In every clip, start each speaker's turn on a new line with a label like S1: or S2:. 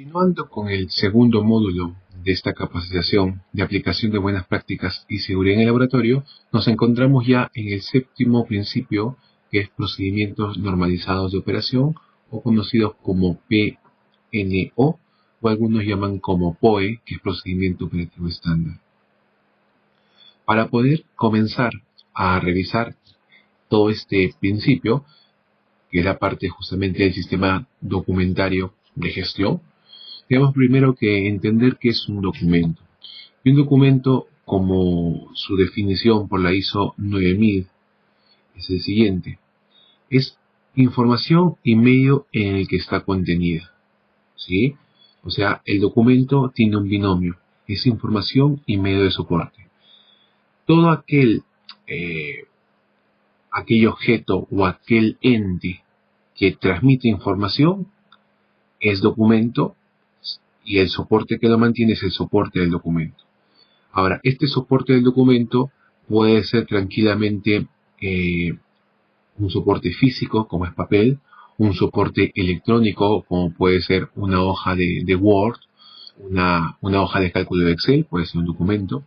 S1: Continuando con el segundo módulo de esta capacitación de aplicación de buenas prácticas y seguridad en el laboratorio, nos encontramos ya en el séptimo principio, que es procedimientos normalizados de operación, o conocidos como PNO, o algunos llaman como POE, que es procedimiento operativo estándar. Para poder comenzar a revisar todo este principio, que es la parte justamente del sistema documentario de gestión, tenemos primero que entender qué es un documento. Y un documento, como su definición por la ISO 9000, es el siguiente. Es información y medio en el que está contenida, ¿sí? O sea, el documento tiene un binomio. Es información y medio de soporte. Todo aquel objeto o aquel ente que transmite información es documento, y el soporte que lo mantiene es el soporte del documento. Ahora, este soporte del documento puede ser tranquilamente un soporte físico, como es papel, un soporte electrónico, como puede ser una hoja de Word, una hoja de cálculo de Excel, puede ser un documento.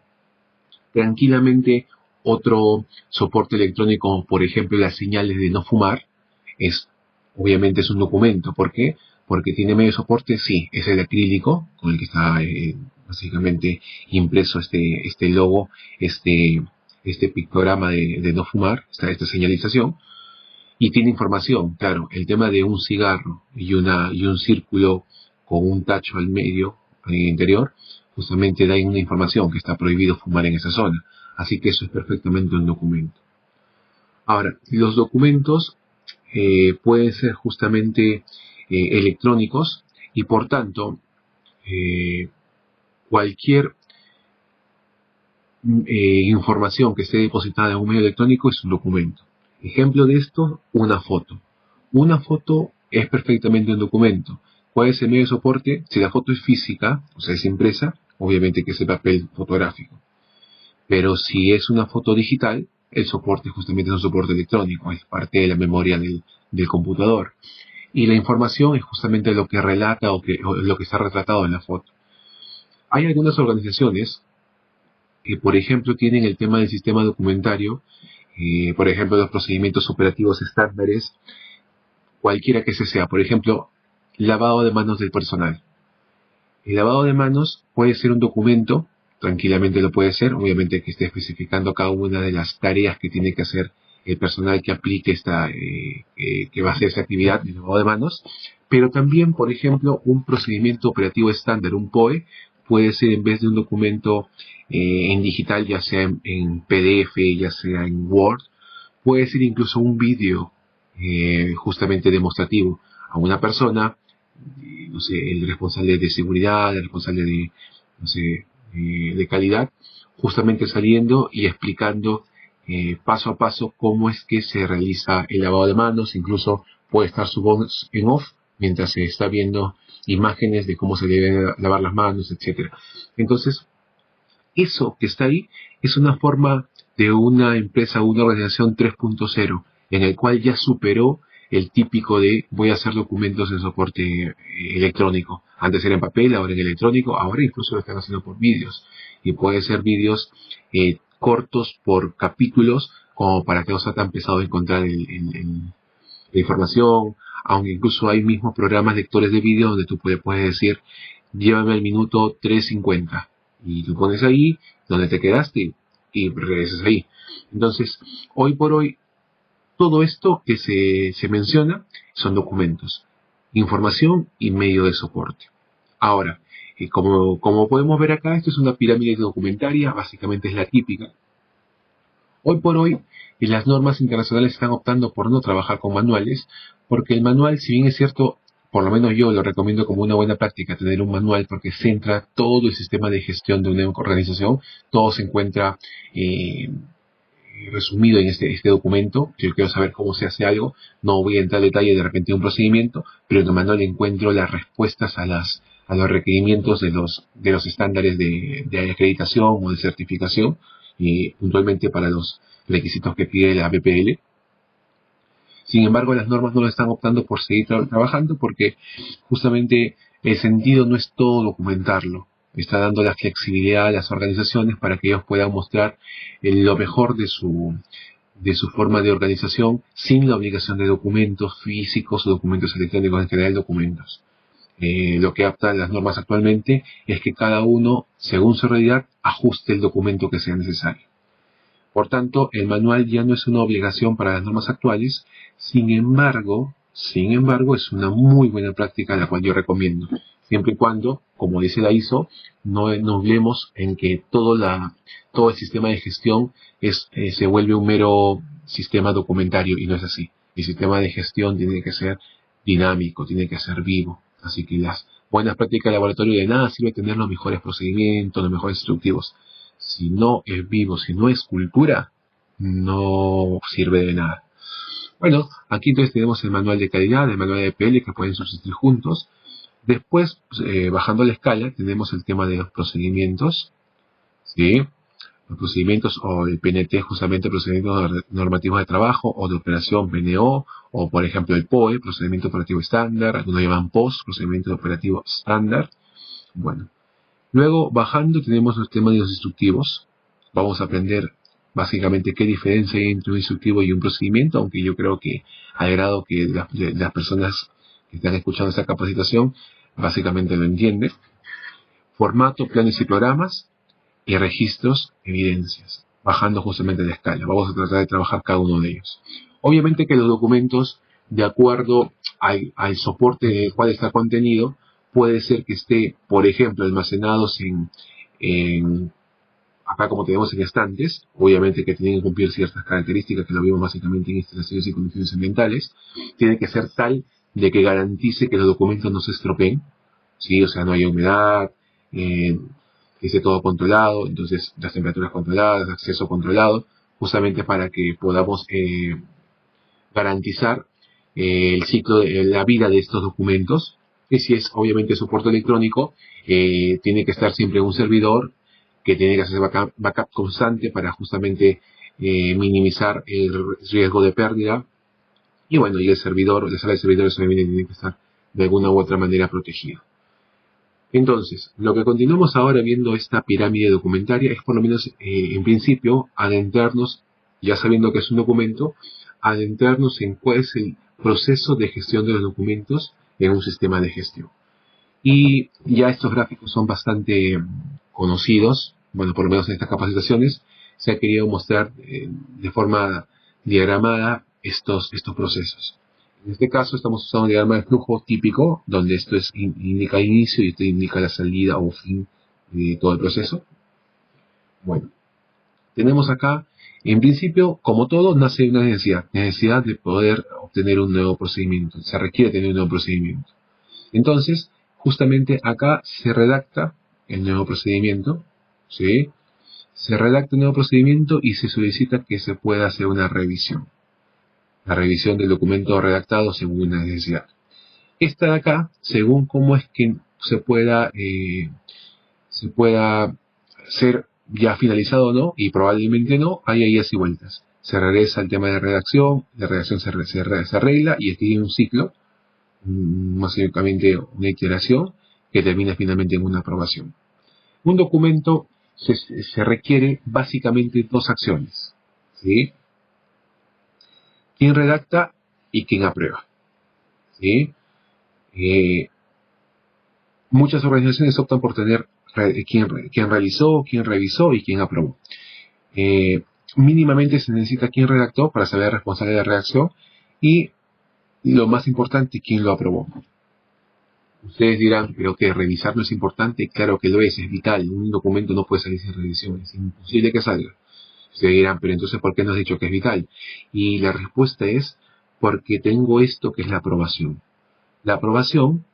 S1: Tranquilamente, otro soporte electrónico, por ejemplo, las señales de no fumar, obviamente es un documento. ¿Por qué? Porque tiene medio soporte, sí, es el acrílico con el que está básicamente impreso este logo, este pictograma de no fumar, esta señalización, y tiene información. Claro, el tema de un cigarro y un círculo con un tacho al medio, en el interior, justamente da una información que está prohibido fumar en esa zona. Así que eso es perfectamente un documento. Ahora, los documentos pueden ser justamente electrónicos, y por tanto cualquier información que esté depositada en un medio electrónico es un documento. Ejemplo de esto, una foto. Una foto es perfectamente un documento. ¿Cuál es el medio de soporte? Si la foto es física, o sea, es impresa, obviamente que es el papel fotográfico. Pero si es una foto digital, el soporte justamente es un soporte electrónico, es parte de la memoria del computador. Y la información es justamente lo que relata o lo que está retratado en la foto. Hay algunas organizaciones que, por ejemplo, tienen el tema del sistema documentario, por ejemplo, los procedimientos operativos estándares, cualquiera que ese sea. Por ejemplo, lavado de manos del personal. El lavado de manos puede ser un documento, tranquilamente lo puede ser, obviamente que esté especificando cada una de las tareas que tiene que hacer el personal que aplique que va a hacer esta actividad de lavado de manos, pero también, por ejemplo, un procedimiento operativo estándar, un POE, puede ser, en vez de un documento en digital, ya sea en PDF, ya sea en Word, puede ser incluso un vídeo justamente demostrativo a una persona, no sé, el responsable de seguridad, el responsable de, no sé, de calidad, justamente saliendo y explicando paso a paso cómo es que se realiza el lavado de manos. Incluso puede estar su voz en off mientras se está viendo imágenes de cómo se deben lavar las manos, etcétera. Entonces, eso que está ahí es una forma de una empresa, una organización 3.0, en el cual ya superó el típico de voy a hacer documentos en soporte electrónico. Antes era en papel, ahora en electrónico, ahora incluso lo están haciendo por vídeos. Y puede ser vídeos cortos por capítulos, como para que no sea tan pesado encontrar la información, aunque incluso hay mismos programas lectores de vídeo donde tú puedes decir, llévame al minuto 3:50, y tú pones ahí donde te quedaste y regresas ahí. Entonces, hoy por hoy, todo esto que se menciona son documentos, información y medio de soporte. Ahora, como podemos ver acá, esto es una pirámide documentaria, básicamente es la típica. Hoy por hoy, las normas internacionales están optando por no trabajar con manuales, porque el manual, si bien es cierto, por lo menos yo lo recomiendo como una buena práctica tener un manual, porque centra todo el sistema de gestión de una organización, todo se encuentra resumido en este documento. Si yo quiero saber cómo se hace algo, no voy a entrar en detalle de repente de un procedimiento, pero en el manual encuentro las respuestas a los requerimientos de los estándares de acreditación o de certificación, y puntualmente para los requisitos que pide la BPL. Sin embargo, las normas no lo están optando por seguir trabajando, porque justamente el sentido no es todo documentarlo. Está dando la flexibilidad a las organizaciones para que ellos puedan mostrar lo mejor de su forma de organización sin la obligación de documentos físicos o documentos electrónicos, en general documentos. Lo que apta las normas actualmente es que cada uno, según su realidad, ajuste el documento que sea necesario. Por tanto, el manual ya no es una obligación para las normas actuales, sin embargo, es una muy buena práctica la cual yo recomiendo, siempre y cuando, como dice la ISO, no nos olvidemos en que todo el sistema de gestión se vuelve un mero sistema documentario, y no es así. El sistema de gestión tiene que ser dinámico, tiene que ser vivo. Así que las buenas prácticas de laboratorio, de nada sirve tener los mejores procedimientos, los mejores instructivos. Si no es vivo, si no es cultura, no sirve de nada. Bueno, aquí entonces tenemos el manual de calidad, el manual de PL, que pueden subsistir juntos. Después, bajando la escala, tenemos el tema de los procedimientos, ¿sí? Los procedimientos, o el PNT, justamente procedimientos normativos de trabajo, o de operación PNO, o por ejemplo el POE, procedimiento operativo estándar, algunos llaman POS, procedimiento operativo estándar. Bueno, luego bajando tenemos los temas de los instructivos. Vamos a aprender básicamente qué diferencia hay entre un instructivo y un procedimiento, aunque yo creo que al grado que las personas que están escuchando esta capacitación básicamente lo entienden. Formato, planes y programas, y registros, evidencias, bajando justamente la escala. Vamos a tratar de trabajar cada uno de ellos. Obviamente que los documentos, de acuerdo al soporte en el cual está contenido, puede ser que esté, por ejemplo, almacenados acá como tenemos en estantes, obviamente que tienen que cumplir ciertas características que lo vimos básicamente en instalaciones y condiciones ambientales. Tiene que ser tal de que garantice que los documentos no se estropeen, ¿sí? O sea, no haya humedad, que esté todo controlado, entonces las temperaturas controladas, acceso controlado, justamente para que podamos garantizar el ciclo de la vida de estos documentos. Y si es obviamente soporte electrónico, tiene que estar siempre un servidor que tiene que hacer backup constante para justamente minimizar el riesgo de pérdida. Y bueno, y el servidor, la sala de servidores obviamente tiene que estar de alguna u otra manera protegida. Entonces, lo que continuamos ahora viendo esta pirámide documentaria es, por lo menos en principio, adentrarnos, ya sabiendo que es un documento, adentrarnos en cuál es el proceso de gestión de los documentos en un sistema de gestión. Y ya estos gráficos son bastante conocidos, bueno, por lo menos en estas capacitaciones se ha querido mostrar de forma diagramada estos procesos. En este caso estamos usando un diagrama de flujo típico, donde esto indica el inicio y esto indica la salida o fin de todo el proceso. Bueno, tenemos acá, en principio, como todo, nace una necesidad de poder obtener un nuevo procedimiento. Se requiere tener un nuevo procedimiento. Entonces, justamente acá se redacta el nuevo procedimiento, ¿sí? Se redacta el nuevo procedimiento y se solicita que se pueda hacer una revisión. La revisión del documento redactado según una necesidad. Esta de acá, según cómo es que se pueda ser ya finalizado o no, y probablemente no, hay idas y vueltas. Se regresa al tema de redacción, la redacción se arregla y aquí hay un ciclo, básicamente una iteración que termina finalmente en una aprobación. Un documento se requiere básicamente dos acciones, ¿sí? Quien redacta y quien aprueba, ¿sí? Muchas organizaciones optan por tener quien realizó, quien revisó y quien aprobó. Mínimamente se necesita quien redactó para saber el responsable de la redacción y lo más importante, quien lo aprobó. Ustedes dirán, pero que revisar no es importante. Claro que lo es vital. Un documento no puede salir sin revisión, es imposible que salga. Ustedes dirán, pero entonces ¿por qué no has dicho que es vital? Y la respuesta es porque tengo esto que es la aprobación. La aprobación,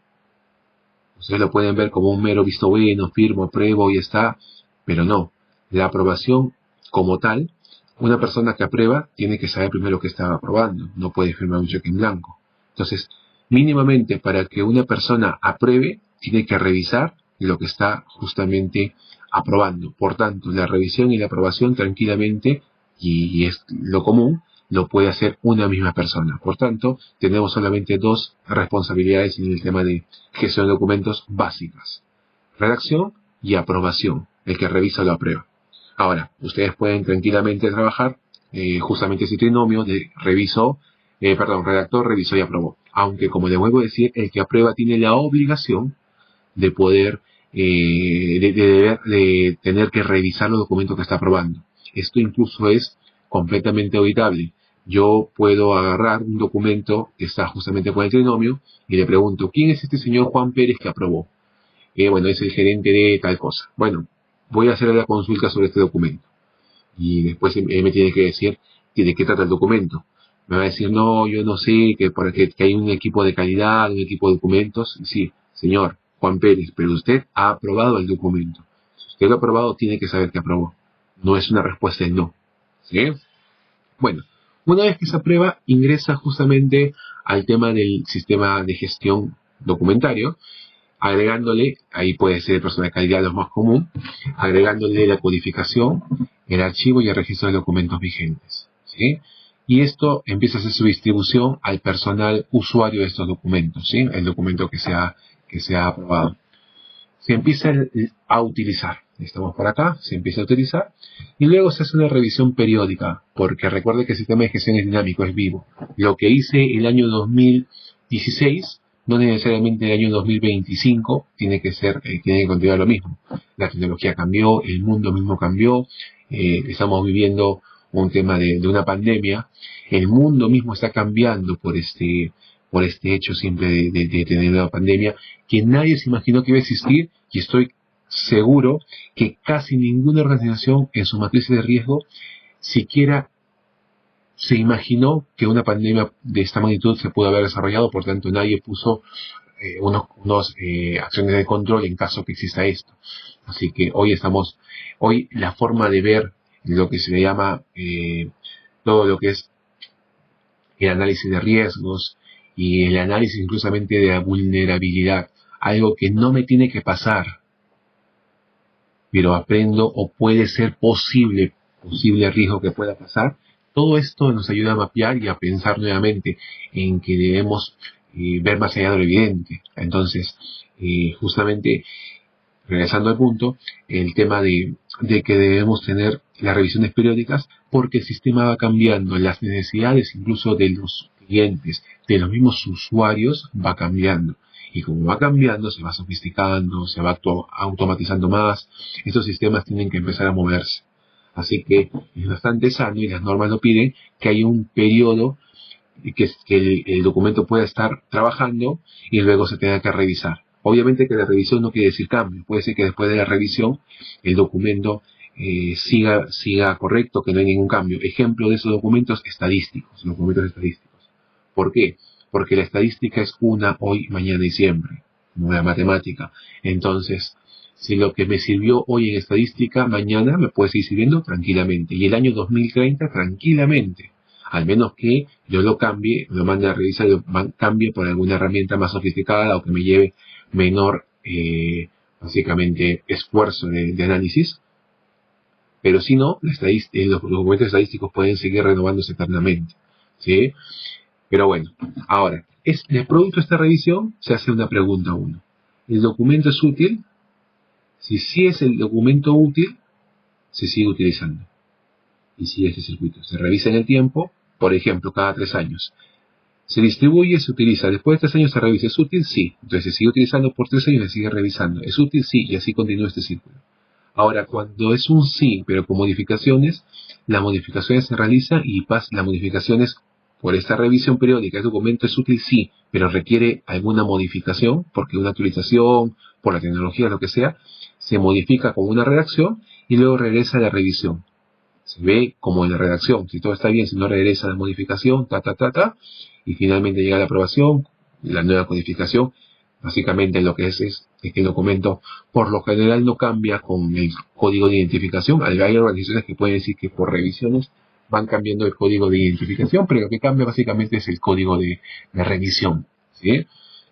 S1: ustedes lo pueden ver como un mero visto bueno, firmo, apruebo y está, pero no. La aprobación como tal, una persona que aprueba tiene que saber primero qué está aprobando, no puede firmar un cheque en blanco. Entonces, mínimamente para que una persona apruebe, tiene que revisar lo que está justamente aprobando. Por tanto, la revisión y la aprobación tranquilamente, y es lo común, lo puede hacer una misma persona. Por tanto, tenemos solamente dos responsabilidades en el tema de gestión de documentos básicas: redacción y aprobación. El que revisa lo aprueba. Ahora, ustedes pueden tranquilamente trabajar justamente ese trinomio de redactor, revisó y aprobó. Aunque, como les vuelvo a decir, el que aprueba tiene la obligación de poder, de tener que revisar los documentos que está aprobando. Esto incluso es completamente auditable. Yo puedo agarrar un documento que está justamente con el trinomio y le pregunto: ¿quién es este señor Juan Pérez que aprobó? Bueno, es el gerente de tal cosa. Bueno, voy a hacer la consulta sobre este documento. Y después él me tiene que decir de qué trata el documento. Me va a decir: no, yo no sé, que hay un equipo de calidad, un equipo de documentos. Sí, señor Juan Pérez, pero usted ha aprobado el documento. Si usted lo ha aprobado, tiene que saber que aprobó. No es una respuesta de no. ¿Sí? Bueno, una vez que se aprueba, ingresa justamente al tema del sistema de gestión documentario, agregándole, ahí puede ser persona de calidad lo más común, agregándole la codificación, el archivo y el registro de documentos vigentes. ¿Sí? Y esto empieza a hacer su distribución al personal usuario de estos documentos, ¿sí? El documento que se ha aprobado. Se empieza a utilizar. Estamos por acá, se empieza a utilizar y luego se hace una revisión periódica, porque recuerde que el sistema de gestión es dinámico, es vivo. Lo que hice el año 2016 no necesariamente el año 2025 tiene que continuar lo mismo. La tecnología cambió, el mundo mismo cambió, estamos viviendo un tema de una pandemia, el mundo mismo está cambiando por este hecho simple de tener una pandemia que nadie se imaginó que iba a existir, y estoy seguro que casi ninguna organización en su matriz de riesgo siquiera se imaginó que una pandemia de esta magnitud se pudo haber desarrollado. Por tanto, nadie puso unos acciones de control en caso que exista esto. Así que hoy la forma de ver lo que se le llama todo lo que es el análisis de riesgos y el análisis inclusivamente de la vulnerabilidad, algo que no me tiene que pasar, pero aprendo o puede ser posible riesgo que pueda pasar. Todo esto nos ayuda a mapear y a pensar nuevamente en que debemos ver más allá de lo evidente. Entonces, justamente, regresando al punto, el tema de que debemos tener las revisiones periódicas, porque el sistema va cambiando, las necesidades incluso de los clientes, de los mismos usuarios, va cambiando. Y como va cambiando, se va sofisticando, se va automatizando más. Estos sistemas tienen que empezar a moverse. Así que es bastante sano, y las normas lo piden, que hay un periodo que el documento pueda estar trabajando y luego se tenga que revisar. Obviamente que la revisión no quiere decir cambio. Puede ser que después de la revisión el documento siga correcto, que no hay ningún cambio. Ejemplo de esos documentos estadísticos. ¿Por qué? Porque la estadística es una, hoy, mañana y siempre, como la matemática. Entonces, si lo que me sirvió hoy en estadística, mañana me puede seguir sirviendo tranquilamente. Y el año 2030 tranquilamente. Al menos que yo lo cambie, lo mande a revisar y lo cambie por alguna herramienta más sofisticada o que me lleve menor, básicamente, esfuerzo de análisis. Pero si no, los documentos estadísticos pueden seguir renovándose eternamente. ¿Sí? Pero bueno, ahora, el producto de esta revisión se hace una pregunta a uno. ¿El documento es útil? Si sí es el documento útil, se sigue utilizando. Y sigue ese circuito. Se revisa en el tiempo, por ejemplo, cada 3 años. Se distribuye, se utiliza. Después de 3 años se revisa. ¿Es útil? Sí. Entonces se sigue utilizando por 3 años y se sigue revisando. ¿Es útil? Sí. Y así continúa este círculo. Ahora, cuando es un sí, pero con modificaciones, las modificaciones se realizan y las modificaciones por esta revisión periódica. ¿El documento es útil? Sí, pero requiere alguna modificación, porque una actualización, por la tecnología, lo que sea, se modifica con una redacción y luego regresa a la revisión. Se ve como en la redacción, si todo está bien, si no regresa a la modificación, y finalmente llega a la aprobación, la nueva codificación. Básicamente lo que es que el documento por lo general no cambia con el código de identificación. Hay organizaciones que pueden decir que por revisiones van cambiando el código de identificación, pero lo que cambia básicamente es el código de revisión. ¿Sí?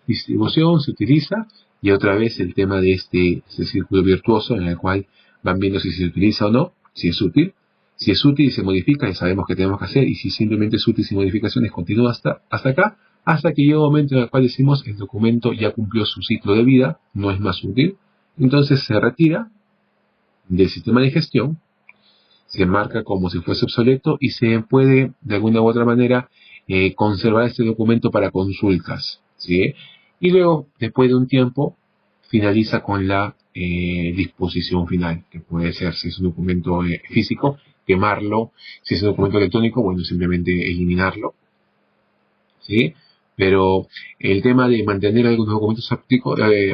S1: Distribución se utiliza, y otra vez el tema de este círculo virtuoso en el cual van viendo si se utiliza o no, si es útil. Si es útil y se modifica, ya sabemos qué tenemos que hacer, y si simplemente es útil sin modificaciones, continúa hasta acá, hasta que llega un momento en el cual decimos el documento ya cumplió su ciclo de vida, no es más útil, entonces se retira del sistema de gestión, se marca como si fuese obsoleto y se puede de alguna u otra manera conservar este documento para consultas, ¿sí? Y luego, después de un tiempo, finaliza con la disposición final, que puede ser, si es un documento físico, quemarlo; si es un documento electrónico, bueno, simplemente eliminarlo, ¿sí? Pero el tema de mantener algunos documentos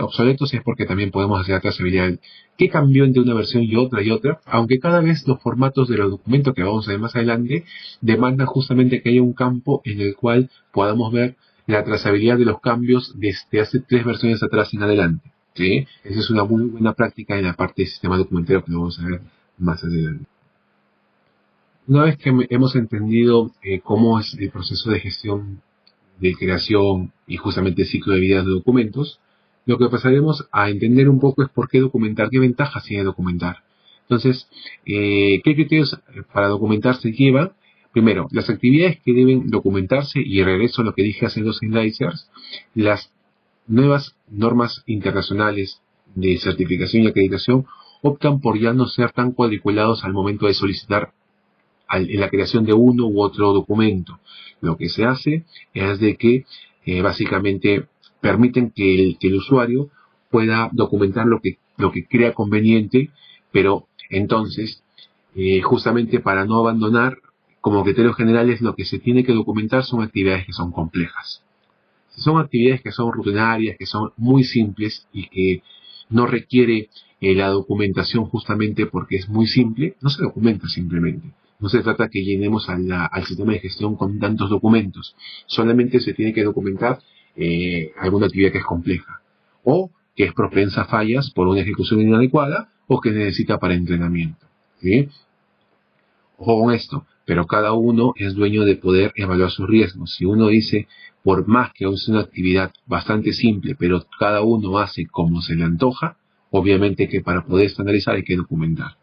S1: obsoletos es porque también podemos hacer la trazabilidad. ¿Qué cambió entre una versión y otra? Aunque cada vez los formatos de los documentos que vamos a ver más adelante demandan justamente que haya un campo en el cual podamos ver la trazabilidad de los cambios desde hace 3 versiones atrás en adelante, ¿sí? Esa es una muy buena práctica en la parte del sistema documentario que vamos a ver más adelante. Una vez que hemos entendido cómo es el proceso de gestión de creación y justamente el ciclo de vida de documentos, lo que pasaremos a entender un poco es por qué documentar, qué ventajas tiene documentar. Entonces, ¿qué criterios para documentar se llevan? Primero, las actividades que deben documentarse, y regreso a lo que dije hace 2 sliders, las nuevas normas internacionales de certificación y acreditación optan por ya no ser tan cuadriculados al momento de solicitar en la creación de uno u otro documento. Lo que se hace es de que básicamente permiten que el usuario pueda documentar lo que crea conveniente, pero entonces, justamente para no abandonar, como criterios generales, lo que se tiene que documentar son actividades que son complejas. Si son actividades que son rutinarias, que son muy simples y que no requiere la documentación justamente porque es muy simple, no se documenta simplemente. No se trata que llenemos al sistema de gestión con tantos documentos. Solamente se tiene que documentar alguna actividad que es compleja o que es propensa a fallas por una ejecución inadecuada o que necesita para entrenamiento, ¿sí? Ojo con esto, pero cada uno es dueño de poder evaluar sus riesgos. Si uno dice, por más que es una actividad bastante simple, pero cada uno hace como se le antoja, obviamente que para poder estandarizar hay que documentar.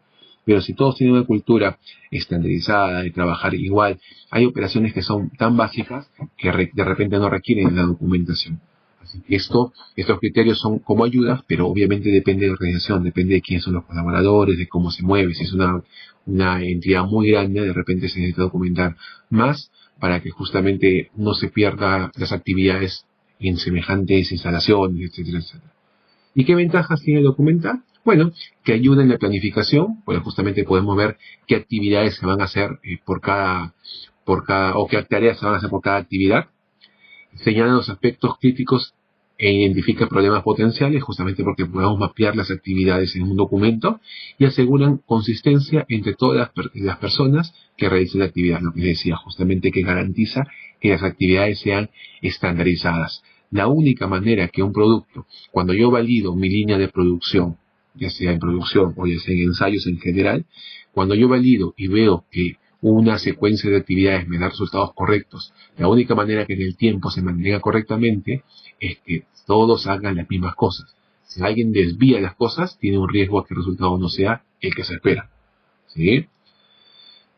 S1: Pero si todos tienen una cultura estandarizada de trabajar igual, hay operaciones que son tan básicas que de repente no requieren la documentación. Así que estos criterios son como ayudas, pero obviamente depende de la organización, depende de quiénes son los colaboradores, de cómo se mueve. Si es una entidad muy grande, de repente se necesita documentar más para que justamente no se pierdan las actividades en semejantes instalaciones, etcétera, etcétera. ¿Y qué ventajas tiene documentar? Bueno, que ayuda en la planificación, pues justamente podemos ver qué actividades se van a hacer o qué tareas se van a hacer por cada actividad. Señalan los aspectos críticos e identifica problemas potenciales, justamente porque podemos mapear las actividades en un documento, y aseguran consistencia entre todas las personas que realicen la actividad, lo que les decía, justamente que garantiza que las actividades sean estandarizadas. La única manera que un producto, cuando yo valido mi línea de producción, ya sea en producción o ya sea en ensayos en general, cuando yo valido y veo que una secuencia de actividades me da resultados correctos, la única manera que en el tiempo se mantenga correctamente es que todos hagan las mismas cosas. Si alguien desvía las cosas, tiene un riesgo a que el resultado no sea el que se espera, ¿sí?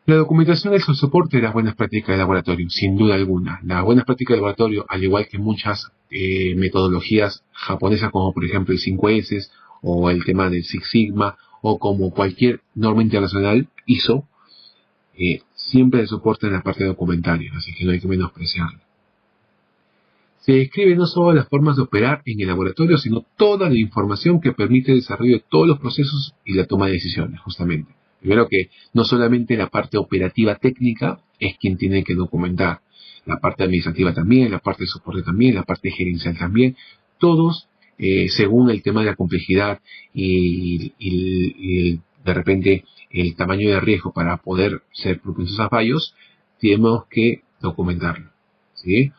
S1: La documentación es el soporte de las buenas prácticas de laboratorio, sin duda alguna. Las buenas prácticas de laboratorio, al igual que muchas metodologías japonesas, como por ejemplo el 5S o el tema del Six Sigma, o como cualquier norma internacional ISO, siempre se soporta en la parte documentaria, así que no hay que menospreciarlo. Se describe no solo las formas de operar en el laboratorio, sino toda la información que permite el desarrollo de todos los procesos y la toma de decisiones, justamente. Primero que no solamente la parte operativa técnica es quien tiene que documentar, la parte administrativa también, la parte de soporte también, la parte gerencial también, todos según el tema de la complejidad y de repente el tamaño de riesgo para poder ser propensos a fallos, tenemos que documentarlo, ¿sí?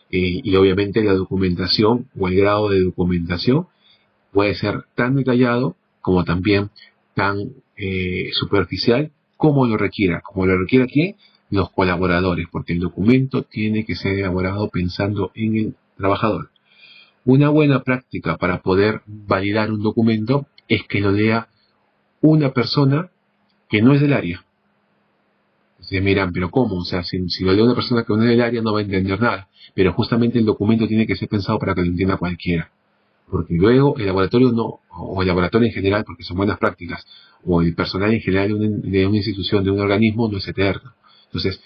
S1: Y obviamente la documentación o el grado de documentación puede ser tan detallado como también tan superficial como lo requiera. Como lo requiera ¿quién? Los colaboradores, porque el documento tiene que ser elaborado pensando en el trabajador. Una buena práctica para poder validar un documento es que lo lea una persona que no es del área. Ustedes miran, pero ¿cómo? O sea, si lo lee una persona que no es del área no va a entender nada. Pero justamente el documento tiene que ser pensado para que lo entienda cualquiera. Porque luego el laboratorio no, o el laboratorio en general, porque son buenas prácticas, o el personal en general de una institución, de un organismo, no es eterno. Entonces,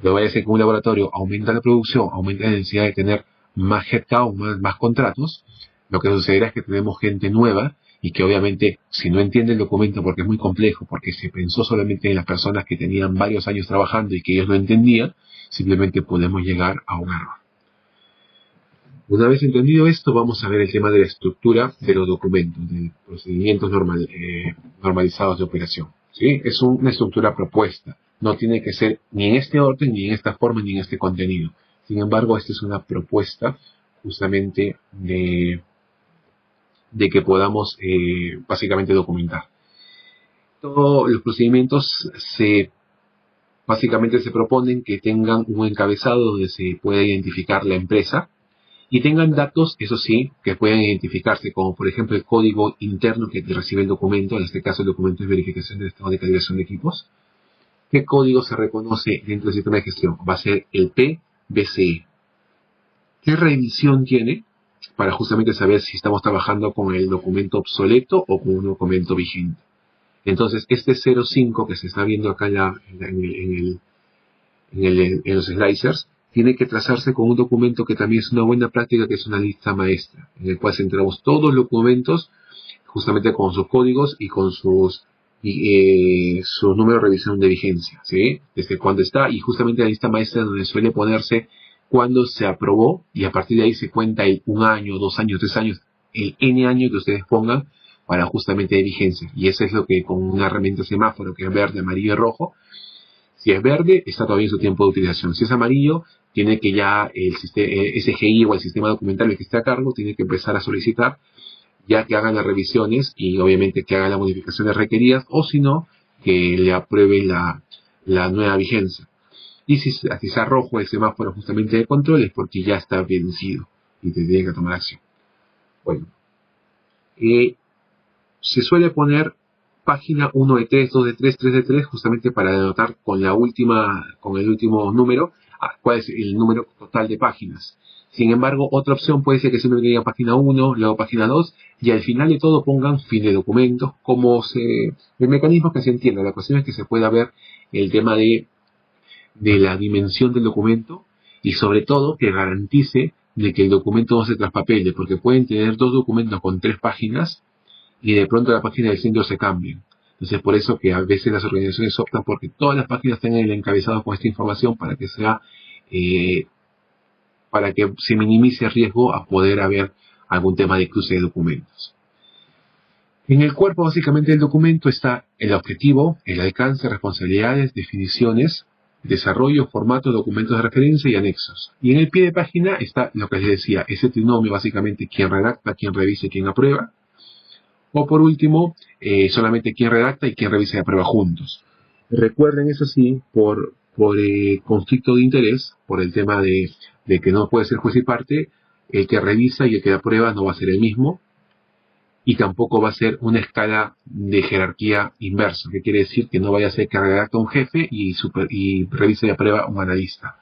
S1: lo vaya a hacer que un laboratorio aumenta la producción, aumenta la necesidad de tener más headcount, más contratos, lo que sucederá es que tenemos gente nueva y que obviamente si no entiende el documento porque es muy complejo, porque se pensó solamente en las personas que tenían varios años trabajando y que ellos no entendían, simplemente podemos llegar a un error. Una vez entendido esto, vamos a ver el tema de la estructura de los documentos, de procedimientos normalizados de operación. ¿Sí? Es una estructura propuesta. No tiene que ser ni en este orden, ni en esta forma, ni en este contenido. Sin embargo, esta es una propuesta justamente de que podamos básicamente documentar. Todos los procedimientos básicamente se proponen que tengan un encabezado donde se pueda identificar la empresa, y tengan datos, eso sí, que puedan identificarse, como por ejemplo el código interno que recibe el documento, en este caso el documento de verificación del estado de calibración de equipos. ¿Qué código se reconoce dentro del sistema de gestión? Va a ser el PBCE. ¿Qué revisión tiene? Para justamente saber si estamos trabajando con el documento obsoleto o con un documento vigente. Entonces, este 05 que se está viendo acá en los slicers, tiene que trazarse con un documento que también es una buena práctica, que es una lista maestra, en el cual centramos todos los documentos, justamente con sus códigos y con su número de revisión de vigencia, ¿sí? Desde cuándo está, y justamente la lista maestra donde suele ponerse cuándo se aprobó, y a partir de ahí se cuenta el 1 año, 2 años, 3 años, el N año que ustedes pongan para justamente de vigencia. Y eso es lo que con una herramienta semáforo que es verde, amarillo y rojo. Si es verde, está todavía en su tiempo de utilización. Si es amarillo, tiene que ya el SGI o el sistema documentario que esté a cargo tiene que empezar a solicitar ya que hagan las revisiones y obviamente que hagan las modificaciones requeridas, o si no, que le aprueben la nueva vigencia. Y si está rojo el semáforo justamente de control, es porque ya está vencido y te tiene que tomar acción. Bueno, se suele poner página 1 de 3, 2 de 3, 3 de 3, justamente para denotar con el último número, cuál es el número total de páginas. Sin embargo, otra opción puede ser que siempre diga página 1, luego página 2, y al final de todo pongan fin de documento, el mecanismo que se entienda. La cuestión es que se pueda ver el tema de la dimensión del documento, y sobre todo que garantice de que el documento no se traspapele, porque pueden tener 2 documentos con 3 páginas, y de pronto la página del centro se cambia. Entonces, por eso que a veces las organizaciones optan porque todas las páginas tengan el encabezado con esta información para que se minimice el riesgo a poder haber algún tema de cruce de documentos. En el cuerpo, básicamente, del documento está el objetivo, el alcance, responsabilidades, definiciones, desarrollo, formato, documentos de referencia y anexos. Y en el pie de página está lo que les decía, ese trinomio, básicamente, quién redacta, quién revisa y quién aprueba. O por último, solamente quién redacta y quién revisa y aprueba juntos. Recuerden, eso sí, por conflicto de interés, por el tema de que no puede ser juez y parte, el que revisa y el que aprueba no va a ser el mismo, y tampoco va a ser una escala de jerarquía inversa, que quiere decir que no vaya a ser que redacta un jefe y revisa y aprueba un analista.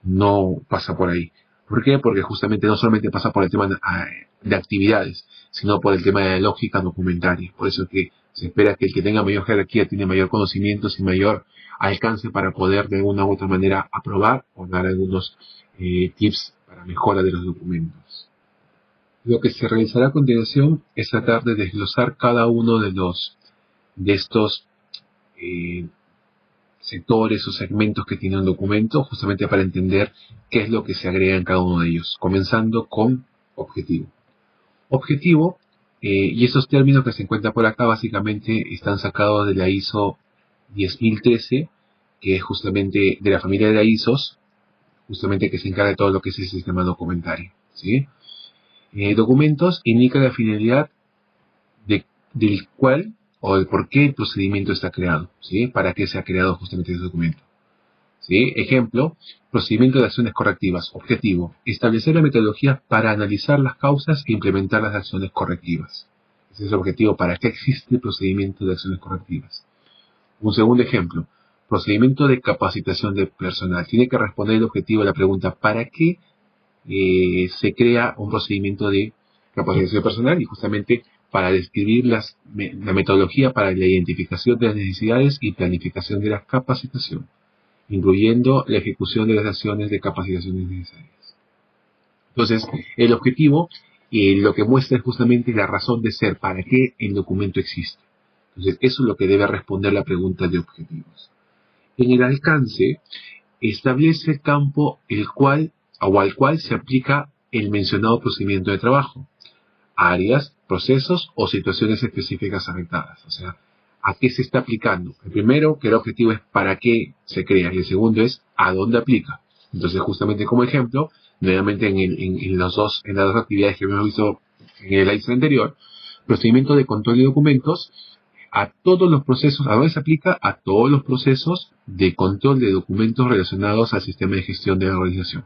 S1: No pasa por ahí. ¿Por qué? Porque justamente no solamente pasa por el tema de actividades, sino por el tema de la lógica documentaria. Por eso es que se espera que el que tenga mayor jerarquía tiene mayor conocimientos y mayor alcance para poder de una u otra manera aprobar o dar algunos tips para mejora de los documentos. Lo que se realizará a continuación es tratar de desglosar cada uno de estos sectores o segmentos que tiene un documento, justamente para entender qué es lo que se agrega en cada uno de ellos, comenzando con objetivo. Objetivo, y esos términos que se encuentran por acá básicamente están sacados de la ISO 10013, que es justamente de la familia de la ISOs, justamente que se encarga de todo lo que es el sistema documentario, ¿sí? Documentos indica la finalidad del cual o el por qué el procedimiento está creado, ¿sí? Para qué se ha creado justamente ese documento, ¿sí? Ejemplo, procedimiento de acciones correctivas. Objetivo, establecer la metodología para analizar las causas e implementar las acciones correctivas. Ese es el objetivo, para qué existe el procedimiento de acciones correctivas. Un segundo ejemplo, Procedimiento de capacitación de personal. Tiene que responder el objetivo de la pregunta, ¿para qué se crea un procedimiento de capacitación personal? Y justamente para describir la metodología para la identificación de las necesidades y planificación de la capacitación, incluyendo la ejecución de las acciones de capacitación necesarias. Entonces, el objetivo lo que muestra es justamente la razón de ser, para qué el documento existe. Entonces, eso es lo que debe responder la pregunta de objetivos. En el alcance, establece el campo al cual se aplica el mencionado procedimiento de trabajo, áreas, procesos o situaciones específicas afectadas. O sea, ¿a qué se está aplicando? El primero, que el objetivo es para qué se crea, y el segundo es a dónde aplica. Entonces, justamente como ejemplo, nuevamente en las dos actividades que hemos visto en el slide anterior, procedimiento de control de documentos, a todos los procesos, ¿a dónde se aplica? A todos los procesos de control de documentos relacionados al sistema de gestión de la organización.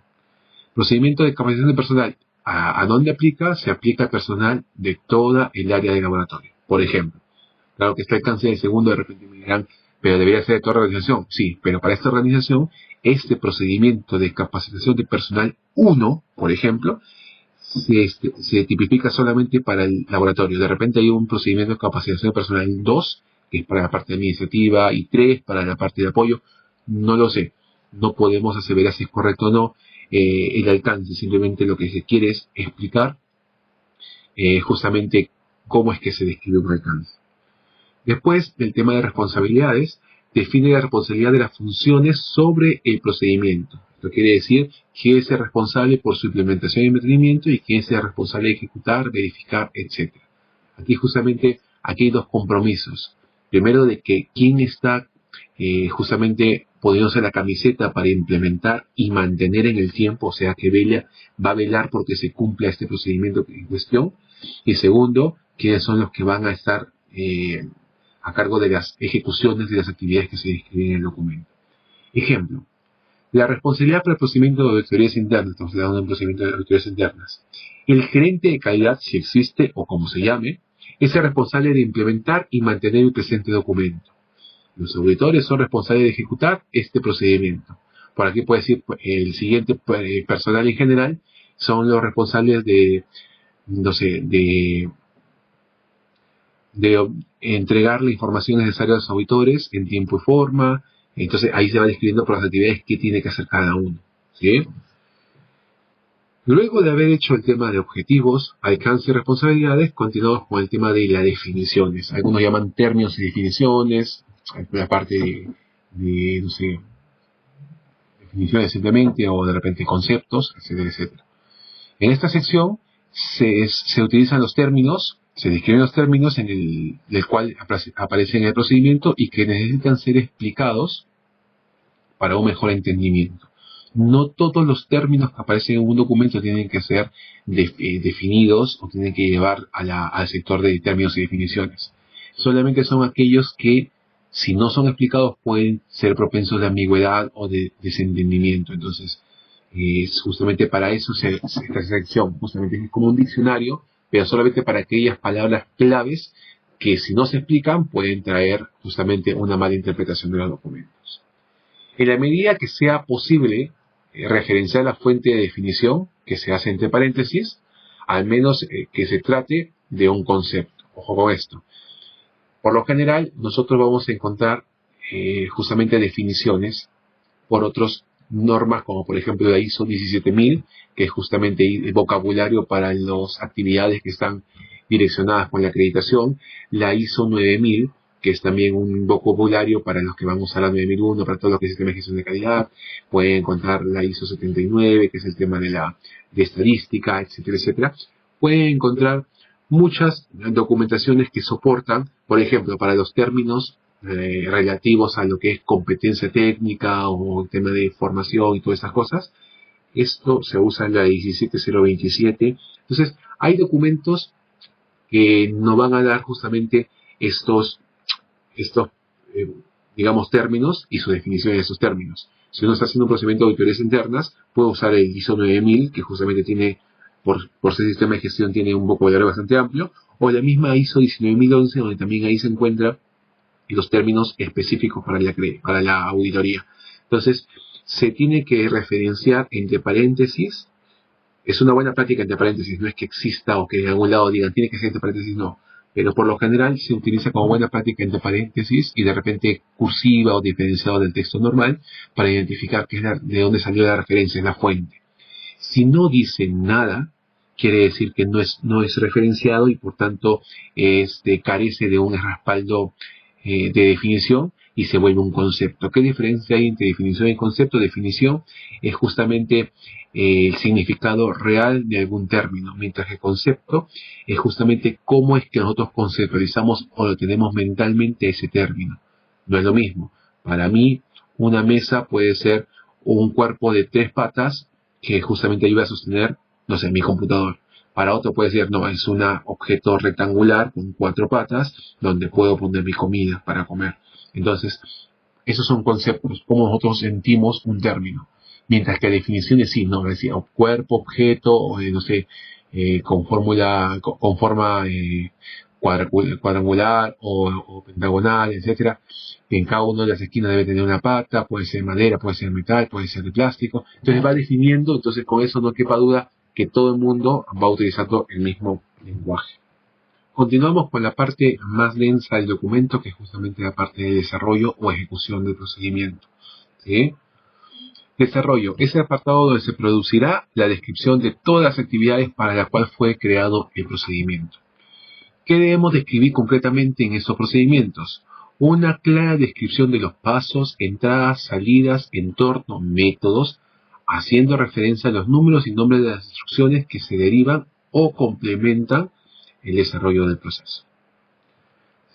S1: Procedimiento de capacitación de personal, ¿a dónde aplica? Se aplica al personal de toda el área de laboratorio. Por ejemplo, claro que está el alcance del segundo, de repente me dirán, pero debería ser de toda la organización. Sí, pero para esta organización, este procedimiento de capacitación de personal 1, por ejemplo, se tipifica solamente para el laboratorio. De repente hay un procedimiento de capacitación de personal 2, que es para la parte administrativa, y 3 para la parte de apoyo. No lo sé. No podemos aseverar si es correcto o no el alcance. Simplemente lo que se quiere es explicar justamente cómo es que se describe un alcance. Después, el tema de responsabilidades, define la responsabilidad de las funciones sobre el procedimiento. Esto quiere decir quién es el responsable por su implementación y mantenimiento y quién es el responsable de ejecutar, verificar, etc. Aquí hay dos compromisos. Primero, de que quién está justamente poniéndose la camiseta para implementar y mantener en el tiempo, o sea que va a velar porque se cumpla este procedimiento en cuestión. Y segundo, quiénes son los que van a estar a cargo de las ejecuciones de las actividades que se describen en el documento. Ejemplo, la responsabilidad para el procedimiento de auditorías internas. Estamos hablando de un procedimiento de auditorías internas. El gerente de calidad, si existe o como se llame, es el responsable de implementar y mantener el presente documento. Los auditores son responsables de ejecutar este procedimiento. Por aquí puede decir el siguiente personal en general son los responsables de entregar la información necesaria a los auditores en tiempo y forma. Entonces ahí se va describiendo por las actividades que tiene que hacer cada uno, ¿sí? Luego de haber hecho el tema de objetivos, alcance y responsabilidades, continuamos con el tema de las definiciones. Algunos llaman términos y definiciones, la parte de definiciones simplemente, o de repente conceptos, etcétera, etcétera. En esta sección se utilizan los términos, se describen los términos en el cual aparecen en el procedimiento y que necesitan ser explicados para un mejor entendimiento. No todos los términos que aparecen en un documento tienen que ser definidos o tienen que llevar al sector de términos y definiciones. Solamente son aquellos que, si no son explicados, pueden ser propensos de ambigüedad o de desentendimiento. Entonces, justamente para eso esta sección justamente es como un diccionario, pero solamente para aquellas palabras claves que, si no se explican, pueden traer justamente una mala interpretación de los documentos. En la medida que sea posible referenciar la fuente de definición, que se hace entre paréntesis, al menos que se trate de un concepto. Ojo con esto. Por lo general, nosotros vamos a encontrar justamente definiciones por otras normas, como por ejemplo la ISO 17000, que es justamente el vocabulario para las actividades que están direccionadas con la acreditación, la ISO 9000, que es también un vocabulario para los que van a usar la 9001, para todo lo que es el sistema de gestión de calidad. Pueden encontrar la ISO 79, que es el tema de estadística, etcétera, etcétera. Pueden encontrar muchas documentaciones que soportan, por ejemplo, para los términos relativos a lo que es competencia técnica o el tema de formación y todas esas cosas. Esto se usa en la 17027. Entonces, hay documentos que nos van a dar justamente estos digamos, términos y su definición de esos términos. Si uno está haciendo un procedimiento de auditorías internas, puede usar el ISO 9000, que justamente tiene, por ser sistema de gestión, tiene un vocabulario bastante amplio, o la misma ISO 19011, donde también ahí se encuentra y los términos específicos para la auditoría. Entonces, se tiene que referenciar entre paréntesis. Es una buena práctica entre paréntesis, no es que exista o que en algún lado digan tiene que ser entre paréntesis, no. Pero por lo general se utiliza como buena práctica entre paréntesis y de repente cursiva o diferenciado del texto normal para identificar de dónde salió la referencia, es la fuente. Si no dice nada, quiere decir que no es referenciado y por tanto carece de un respaldo de definición y se vuelve un concepto. ¿Qué diferencia hay entre definición y concepto? Definición es justamente el significado real de algún término, mientras que concepto es justamente cómo es que nosotros conceptualizamos o lo tenemos mentalmente ese término. No es lo mismo. Para mí, una mesa puede ser un cuerpo de 3 patas que justamente ayuda a sostener, no sé, mi computador. Para otro puede ser, no, es un objeto rectangular con 4 patas donde puedo poner mi comida para comer. Entonces, esos son conceptos, cómo nosotros sentimos un término. Mientras que definiciones sí, no, es decir, cuerpo, objeto, o, no sé, con forma cuadrangular o pentagonal, etcétera. En cada una de las esquinas debe tener una pata, puede ser madera, puede ser metal, puede ser de plástico. Entonces va definiendo, entonces con eso no quepa duda que todo el mundo va utilizando el mismo lenguaje. Continuamos con la parte más densa del documento, que es justamente la parte de desarrollo o ejecución del procedimiento. ¿Sí? Desarrollo es el apartado donde se producirá la descripción de todas las actividades para las cuales fue creado el procedimiento. ¿Qué debemos describir concretamente en estos procedimientos? Una clara descripción de los pasos, entradas, salidas, entorno, métodos, haciendo referencia a los números y nombres de las instrucciones que se derivan o complementan el desarrollo del proceso.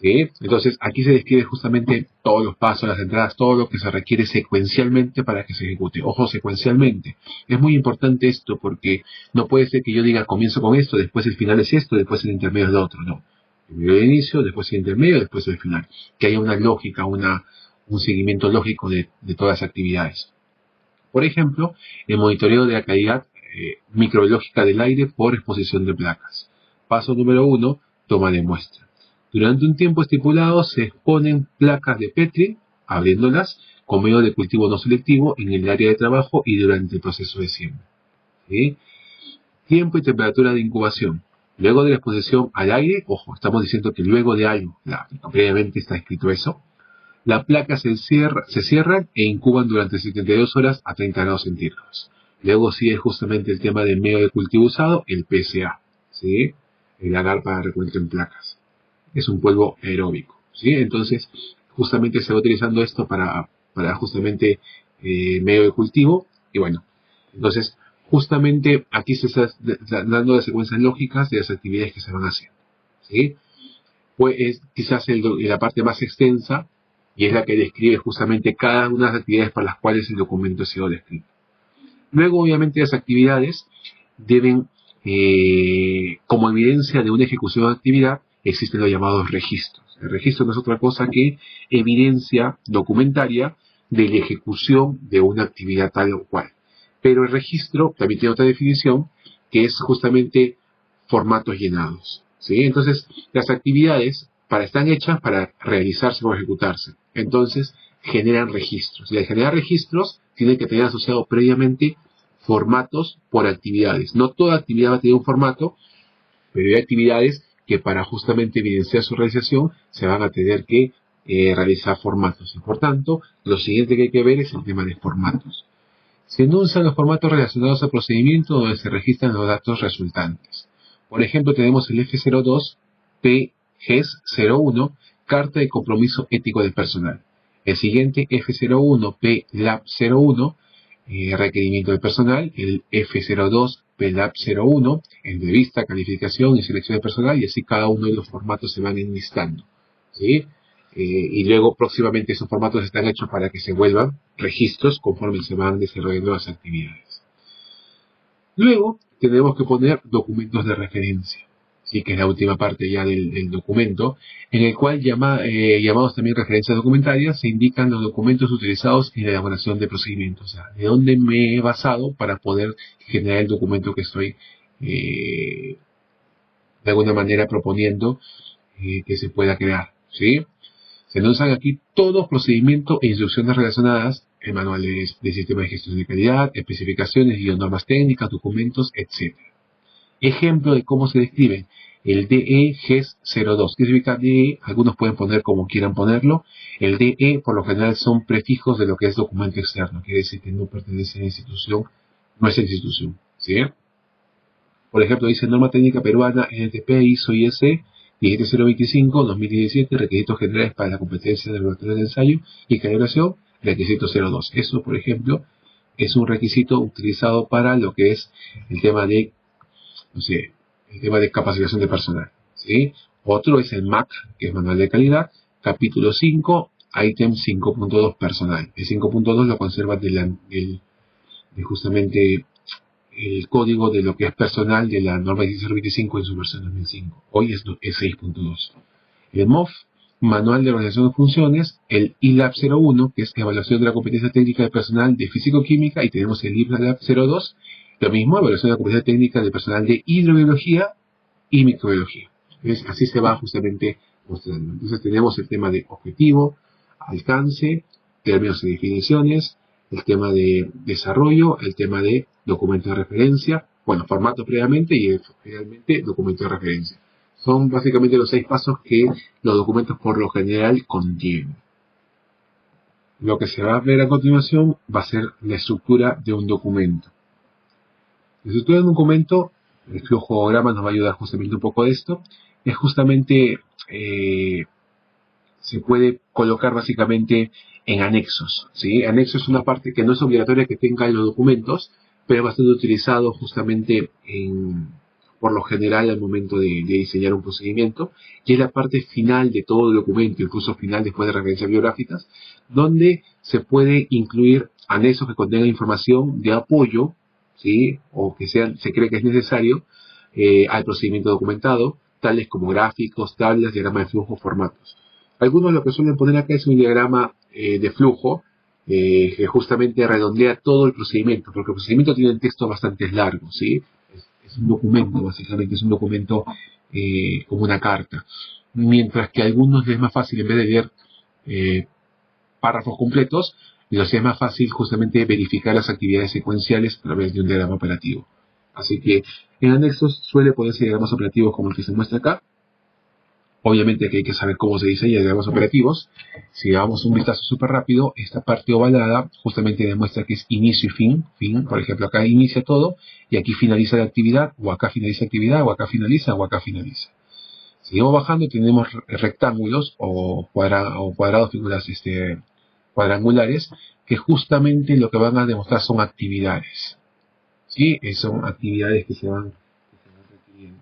S1: ¿Sí? Entonces, aquí se describe justamente todos los pasos, las entradas, todo lo que se requiere secuencialmente para que se ejecute. Ojo, secuencialmente. Es muy importante esto porque no puede ser que yo diga comienzo con esto, después el final es esto, después el intermedio es lo otro. No. Primero el inicio, después el intermedio, después el final. Que haya una lógica, un seguimiento lógico de todas las actividades. Por ejemplo, el monitoreo de la calidad microbiológica del aire por exposición de placas. Paso número 1, toma de muestra. Durante un tiempo estipulado se exponen placas de Petri, abriéndolas, con medio de cultivo no selectivo en el área de trabajo y durante el proceso de siembra. ¿Sí? Tiempo y temperatura de incubación. Luego de la exposición al aire, ojo, estamos diciendo que luego de algo, previamente está escrito eso, las placas se cierran e incuban durante 72 horas a 30 grados centígrados. Luego sigue justamente el tema del medio de cultivo usado, el PSA, ¿sí? El agar para recuento en placas. Es un polvo aeróbico, ¿sí? Entonces, justamente se va utilizando esto para justamente medio de cultivo. Y bueno, entonces, justamente aquí se está dando las secuencias lógicas de las actividades que se van haciendo, ¿sí? Pues es quizás la parte más extensa y es la que describe justamente cada una de las actividades para las cuales el documento ha sido descrito. Luego, obviamente, las actividades deben, como evidencia de una ejecución de actividad, existen los llamados registros. El registro no es otra cosa que evidencia documentaria de la ejecución de una actividad tal o cual. Pero el registro también tiene otra definición, que es justamente formatos llenados, ¿sí? Entonces, las actividades están hechas para realizarse o ejecutarse. Entonces, generan registros. Y al generar registros, tienen que tener asociado previamente formatos por actividades. No toda actividad va a tener un formato, pero hay actividades que para justamente evidenciar su realización se van a tener que realizar formatos. Y por tanto, lo siguiente que hay que ver es el tema de formatos. Se enuncian los formatos relacionados al procedimiento donde se registran los datos resultantes. Por ejemplo, tenemos el F02, PGES01, Carta de Compromiso Ético del Personal. El siguiente, F01, PLAB01, requerimiento del personal. El F02, PLAB01, entrevista, calificación y selección de personal, y así cada uno de los formatos se van enlistando, ¿sí? Y luego próximamente esos formatos están hechos para que se vuelvan registros conforme se van desarrollando las actividades. Luego tenemos que poner documentos de referencia, ¿sí? Que es la última parte ya del documento, en el cual llamados también referencias documentarias, se indican los documentos utilizados en la elaboración de procedimientos, o sea, de dónde me he basado para poder generar el documento que estoy de alguna manera proponiendo que se pueda crear, ¿sí? Se nos usan aquí todos procedimientos e instrucciones relacionadas, el manual de sistema de gestión de calidad, especificaciones y normas técnicas, documentos, etc. Ejemplo de cómo se describen el DE GES 02. ¿Qué significa DE? Algunos pueden poner como quieran ponerlo. El DE por lo general son prefijos de lo que es documento externo. Quiere decir que no pertenece a la institución, nuestra institución. ¿Sí? Por ejemplo, dice norma técnica peruana NTP ISO IS 17025 2017, requisitos generales para la competencia del laboratorio de ensayo y calibración, requisito 02. Eso, por ejemplo, es un requisito utilizado para lo que es el tema de, no sé, el tema de capacitación de personal. ¿Sí? Otro es el MAC, que es manual de calidad, capítulo 5, ítem 5.2 personal. El 5.2 lo conserva de justamente el código de lo que es personal de la norma 16025 en su versión 2005. Hoy es 6.2. El MOF, Manual de Organización de Funciones, el ILAB 01, que es Evaluación de la Competencia Técnica de Personal de Físico-Química, y tenemos el ILAB 02, lo mismo, Evaluación de la Competencia Técnica de Personal de Hidrobiología y Microbiología. Entonces, así se va justamente mostrando. Entonces tenemos el tema de objetivo, alcance, términos y definiciones, el tema de desarrollo, el tema de documento de referencia, bueno, formato previamente y finalmente documento de referencia. Son básicamente los 6 pasos que los documentos por lo general contienen. Lo que se va a ver a continuación va a ser la estructura de un documento. La estructura de un documento, el flujograma nos va a ayudar justamente un poco de esto, es justamente, se puede colocar básicamente en anexos, ¿sí? Anexo es una parte que no es obligatoria que tenga en los documentos, pero va a ser utilizado justamente por lo general al momento de diseñar un procedimiento, y es la parte final de todo el documento, incluso final después de referencias biográficas, donde se puede incluir anexos que contengan información de apoyo, ¿sí? O que se cree que es necesario al procedimiento documentado, tales como gráficos, tablas, diagramas de flujo, formatos. Algunos lo que suelen poner acá es un diagrama de flujo que justamente redondea todo el procedimiento, porque el procedimiento tiene textos bastante largos, ¿sí? Es un documento, básicamente, es un documento como una carta. Mientras que a algunos les es más fácil, en vez de leer párrafos completos, les es más fácil justamente verificar las actividades secuenciales a través de un diagrama operativo. Así que en anexos suele ponerse diagramas operativos como el que se muestra acá. Obviamente que hay que saber cómo se diseña diagramas operativos. Si damos un vistazo súper rápido, esta parte ovalada justamente demuestra que es inicio y fin. Por ejemplo, acá inicia todo y aquí finaliza la actividad, o acá finaliza la actividad, o acá finaliza, o acá finaliza. Seguimos bajando y tenemos rectángulos o cuadrados, figuras cuadrangulares, que justamente lo que van a demostrar son actividades. ¿Sí? Son actividades que se van requiriendo.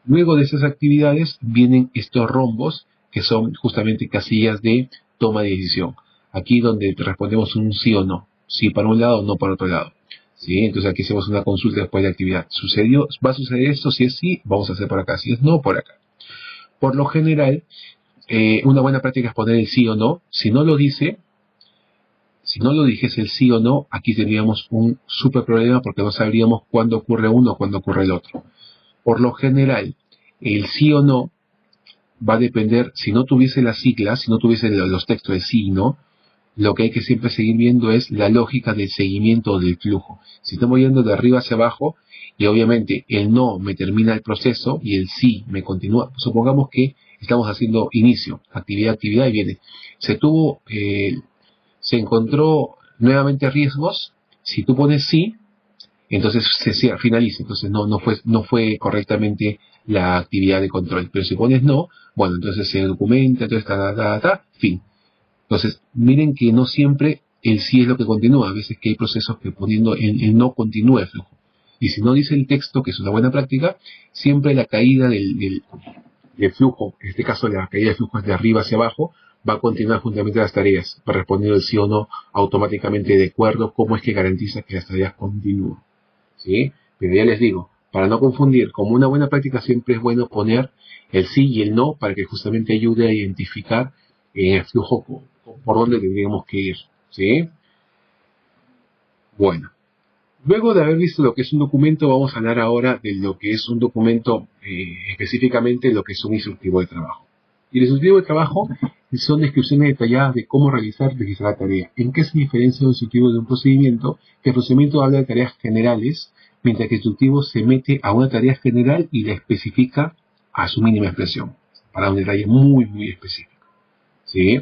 S1: Luego de esas actividades vienen estos rombos, que son justamente casillas de toma de decisión. Aquí donde respondemos un sí o no. Sí para un lado, no para otro lado. ¿Sí? Entonces aquí hacemos una consulta después de la actividad. ¿Va a suceder esto? Si es sí, vamos a hacer por acá. Si es no, por acá. Por lo general, una buena práctica es poner el sí o no. Si no lo dijese el sí o no, aquí tendríamos un súper problema porque no sabríamos cuándo ocurre uno o cuándo ocurre el otro. Por lo general, el sí o no va a depender, si no tuviese las siglas, si no tuviese los textos de sí y no, lo que hay que siempre seguir viendo es la lógica del seguimiento del flujo. Si estamos yendo de arriba hacia abajo, y obviamente el no me termina el proceso y el sí me continúa, supongamos que estamos haciendo inicio, actividad, y viene. Se encontró nuevamente riesgos. Si tú pones sí, entonces se finaliza. Entonces no fue correctamente la actividad de control. Pero si pones no, bueno, entonces se documenta, entonces fin. Entonces, miren que no siempre el sí es lo que continúa. A veces que hay procesos que poniendo el no continúa el flujo. Y si no dice el texto, que es una buena práctica, siempre la caída del flujo, en este caso la caída de flujo es de arriba hacia abajo, va a continuar juntamente las tareas, va respondiendo el sí o no automáticamente de acuerdo cómo es que garantiza que las tareas continúan. ¿Sí? Pero ya les digo, para no confundir, como una buena práctica siempre es bueno poner el sí y el no para que justamente ayude a identificar el flujo por dónde tendríamos que ir. ¿Sí? Bueno, luego de haber visto lo que es un documento, vamos a hablar ahora de lo que es un documento, específicamente lo que es un instructivo de trabajo. Y el instructivo de trabajo son descripciones detalladas de cómo realizar la tarea. ¿En qué se diferencia un instructivo de un procedimiento? Que el procedimiento habla de tareas generales, mientras que el instructivo se mete a una tarea general y la especifica a su mínima expresión, para un detalle muy, muy específico. ¿Sí?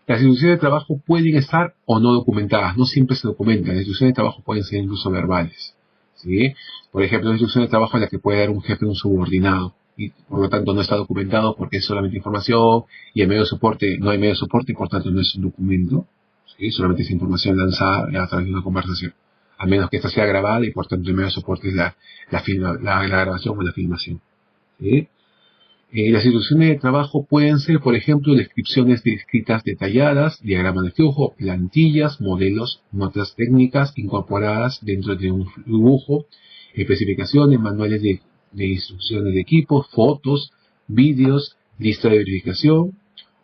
S1: Las instrucciones de trabajo pueden estar o no documentadas, no siempre se documentan. Las instrucciones de trabajo pueden ser incluso verbales. ¿Sí? Por ejemplo, una instrucción de trabajo es la que puede dar un jefe a un subordinado, y por lo tanto no está documentado porque es solamente información, y en medio de soporte no hay medio de soporte, y por tanto no es un documento. ¿Sí? Solamente es información lanzada a través de una conversación, a menos que esta sea grabada, y por tanto el medio de soporte es la grabación o la filmación. ¿Sí? Las instrucciones de trabajo pueden ser, por ejemplo, descripciones escritas detalladas, diagramas de flujo, plantillas, modelos, notas técnicas incorporadas dentro de un dibujo, especificaciones, manuales de instrucciones de equipo, fotos, vídeos, lista de verificación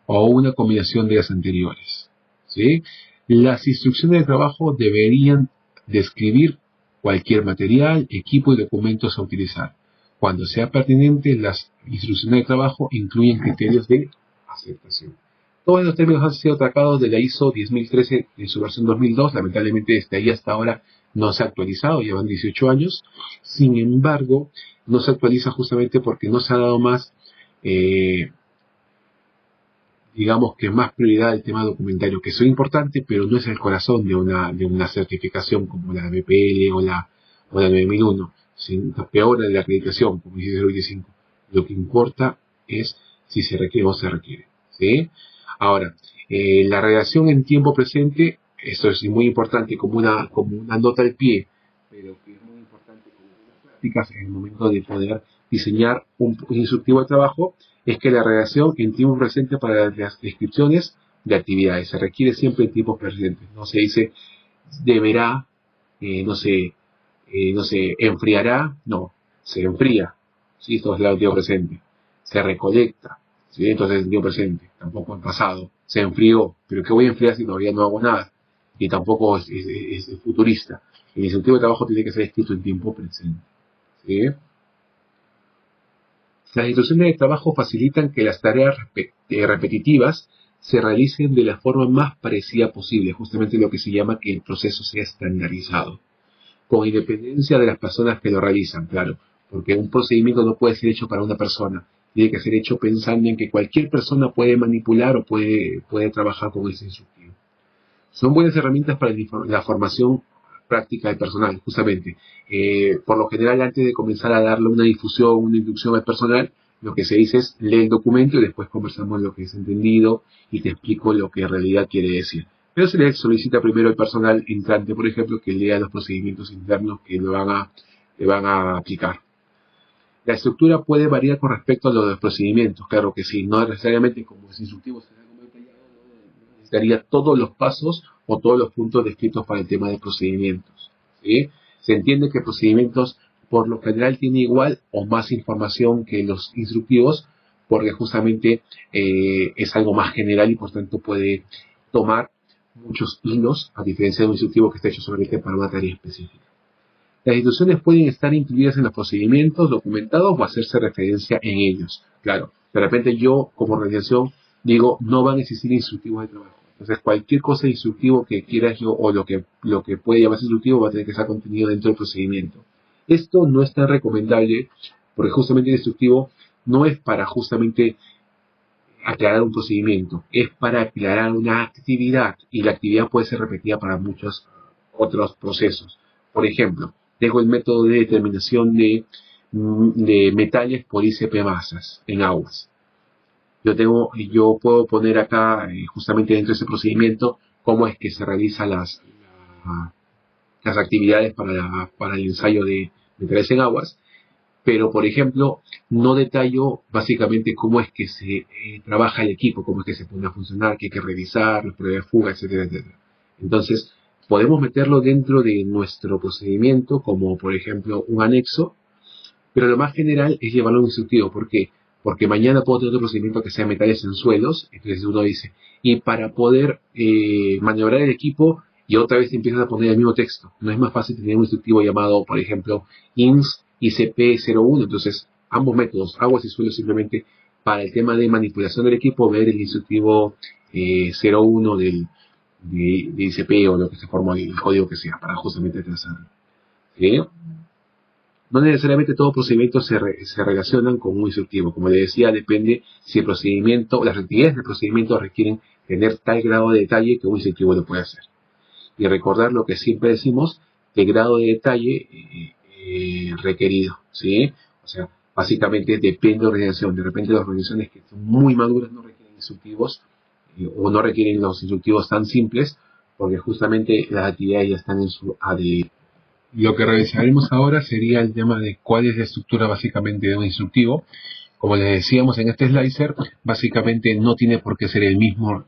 S1: o una combinación de las anteriores. ¿Sí? Las instrucciones de trabajo deberían describir cualquier material, equipo y documentos a utilizar. Cuando sea pertinente, las instrucciones de trabajo incluyen criterios de aceptación. Todos los términos han sido atacados de la ISO 10013 en su versión 2002. Lamentablemente, desde ahí hasta ahora no se ha actualizado, llevan 18 años. Sin embargo, no se actualiza justamente porque no se ha dado más, digamos que más prioridad al tema documentario, que es importante, pero no es el corazón de una certificación como la BPL o la 9001. Peor de la acreditación, como dice el 025. Lo que importa es si se requiere o se requiere. ¿Sí? Ahora, la redacción en tiempo presente, esto es muy importante como una nota al pie, pero que es muy importante como unas prácticas en el momento de poder diseñar un instructivo de trabajo, es que la redacción en tiempo presente para las descripciones de actividades se requiere siempre en tiempos presentes. No se dice deberá, no se enfriará, no, se enfría, ¿sí? Esto es el tiempo presente. Se recolecta, ¿sí? Entonces es el tiempo presente, tampoco en pasado. Se enfrió, pero ¿qué voy a enfriar si todavía no hago nada? Y tampoco es futurista. El instructivo de trabajo tiene que ser escrito en tiempo presente, ¿sí? Las instrucciones de trabajo facilitan que las tareas repetitivas se realicen de la forma más parecida posible, justamente lo que se llama que el proceso sea estandarizado, con independencia de las personas que lo realizan, claro, porque un procedimiento no puede ser hecho para una persona, tiene que ser hecho pensando en que cualquier persona puede manipular o puede trabajar con ese instructivo. Son buenas herramientas para la formación práctica del personal, justamente. Por lo general, antes de comenzar a darle una difusión, una inducción al personal, lo que se dice es lee el documento y después conversamos lo que es entendido y te explico lo que en realidad quiere decir. Pero se le solicita primero al personal entrante, por ejemplo, que lea los procedimientos internos que le van a aplicar. La estructura puede variar con respecto a los procedimientos, claro que sí, no necesariamente como es instructivo, necesitaría todos los pasos o todos los puntos descritos para el tema de procedimientos. ¿Sí? Se entiende que procedimientos por lo general tienen igual o más información que los instructivos, porque justamente es algo más general y por tanto puede tomar muchos hilos, a diferencia de un instructivo que está hecho solamente para una tarea específica. Las instrucciones pueden estar incluidas en los procedimientos documentados o hacerse referencia en ellos. Claro, de repente yo como organización digo, no van a existir instructivos de trabajo. Entonces cualquier cosa de instructivo que quieras yo o lo que puede llamarse instructivo va a tener que estar contenido dentro del procedimiento. Esto no es tan recomendable porque justamente el instructivo no es para justamente aclarar un procedimiento, es para aclarar una actividad y la actividad puede ser repetida para muchos otros procesos. Por ejemplo, tengo el método de determinación de metales por ICP masas en aguas. Yo puedo poner acá, justamente dentro de ese procedimiento, cómo es que se realizan las actividades para el ensayo de metales en aguas, pero, por ejemplo, no detallo básicamente cómo es que se trabaja el equipo, cómo es que se pone a funcionar, qué hay que revisar, las pruebas de fuga, etcétera, etcétera. Entonces, podemos meterlo dentro de nuestro procedimiento, como por ejemplo un anexo, pero lo más general es llevarlo a un instructivo. ¿Por qué? Porque mañana puedo tener otro procedimiento que sea metales en suelos, entonces uno dice, y para poder maniobrar el equipo, y otra vez te empiezas a poner el mismo texto. No es más fácil tener un instructivo llamado, por ejemplo, INS ICP 01, entonces ambos métodos, aguas y suelos, simplemente Para el tema de manipulación del equipo, ver el instructivo 01 de ICP o lo que se formó, el código que sea, para justamente trazarlo. ¿Sí? No necesariamente todos los procedimientos se relacionan con un instructivo. Como le decía, depende si el procedimiento, las actividades del procedimiento requieren tener tal grado de detalle que un instructivo lo puede hacer. Y recordar lo que siempre decimos, el grado de detalle requerido, ¿sí? O sea, básicamente depende de la organización. De repente las organizaciones que son muy maduras no requieren instructivos o no requieren los instructivos tan simples porque justamente las actividades ya están en su ADN. Lo que revisaremos ahora sería el tema de cuál es la estructura básicamente de un instructivo. Como les decíamos en este slicer, básicamente no tiene por qué ser la misma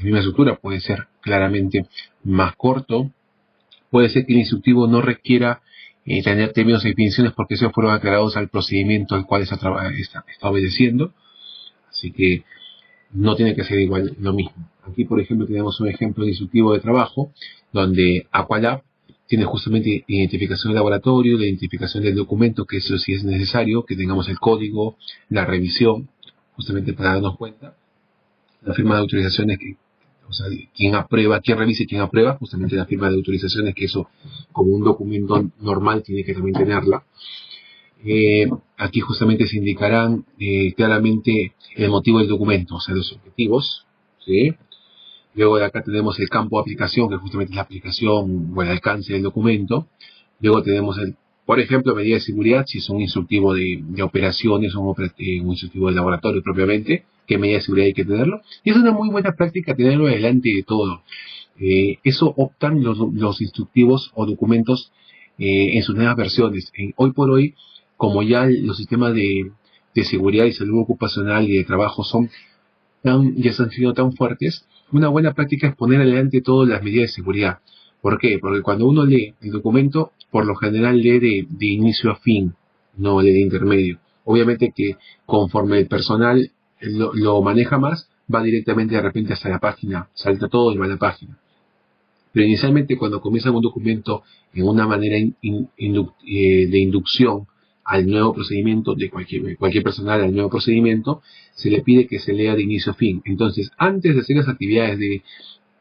S1: estructura, puede ser claramente más corto, puede ser que el instructivo no requiera tener términos y definiciones porque esos fueron aclarados al procedimiento al cual está obedeciendo, así que no tiene que ser igual lo mismo. Aquí, por ejemplo, tenemos un ejemplo de instructivo de trabajo donde Aqualab tiene justamente identificación de laboratorio, la identificación del documento, que eso sí es necesario, que tengamos el código, la revisión, justamente para darnos cuenta, la firma de autorizaciones, o sea, quién aprueba, quién revisa y quién aprueba, justamente la firma de autorizaciones, que eso como un documento normal tiene que también tenerla. Aquí justamente se indicarán claramente el motivo del documento, o sea, los objetivos, ¿sí? Luego de acá tenemos el campo de aplicación, que justamente es la aplicación o el alcance del documento. Luego tenemos, por ejemplo, medidas de seguridad, si es un instructivo de operaciones o un instructivo de laboratorio propiamente, qué medidas de seguridad hay que tenerlo. Y es una muy buena práctica tenerlo delante de todo. Eso optan los instructivos o documentos en sus nuevas versiones. Hoy por hoy, como ya los sistemas de seguridad y salud ocupacional y de trabajo ya están siendo tan fuertes, una buena práctica es poner adelante todas las medidas de seguridad. ¿Por qué? Porque cuando uno lee el documento, por lo general lee de inicio a fin, no lee de intermedio. Obviamente que conforme el personal lo maneja más, va directamente de repente hasta la página, salta todo y va a la página. Pero inicialmente cuando comienzan un documento en una manera de inducción al nuevo procedimiento, de cualquier personal al nuevo procedimiento, se le pide que se lea de inicio a fin. Entonces, antes de hacer las actividades de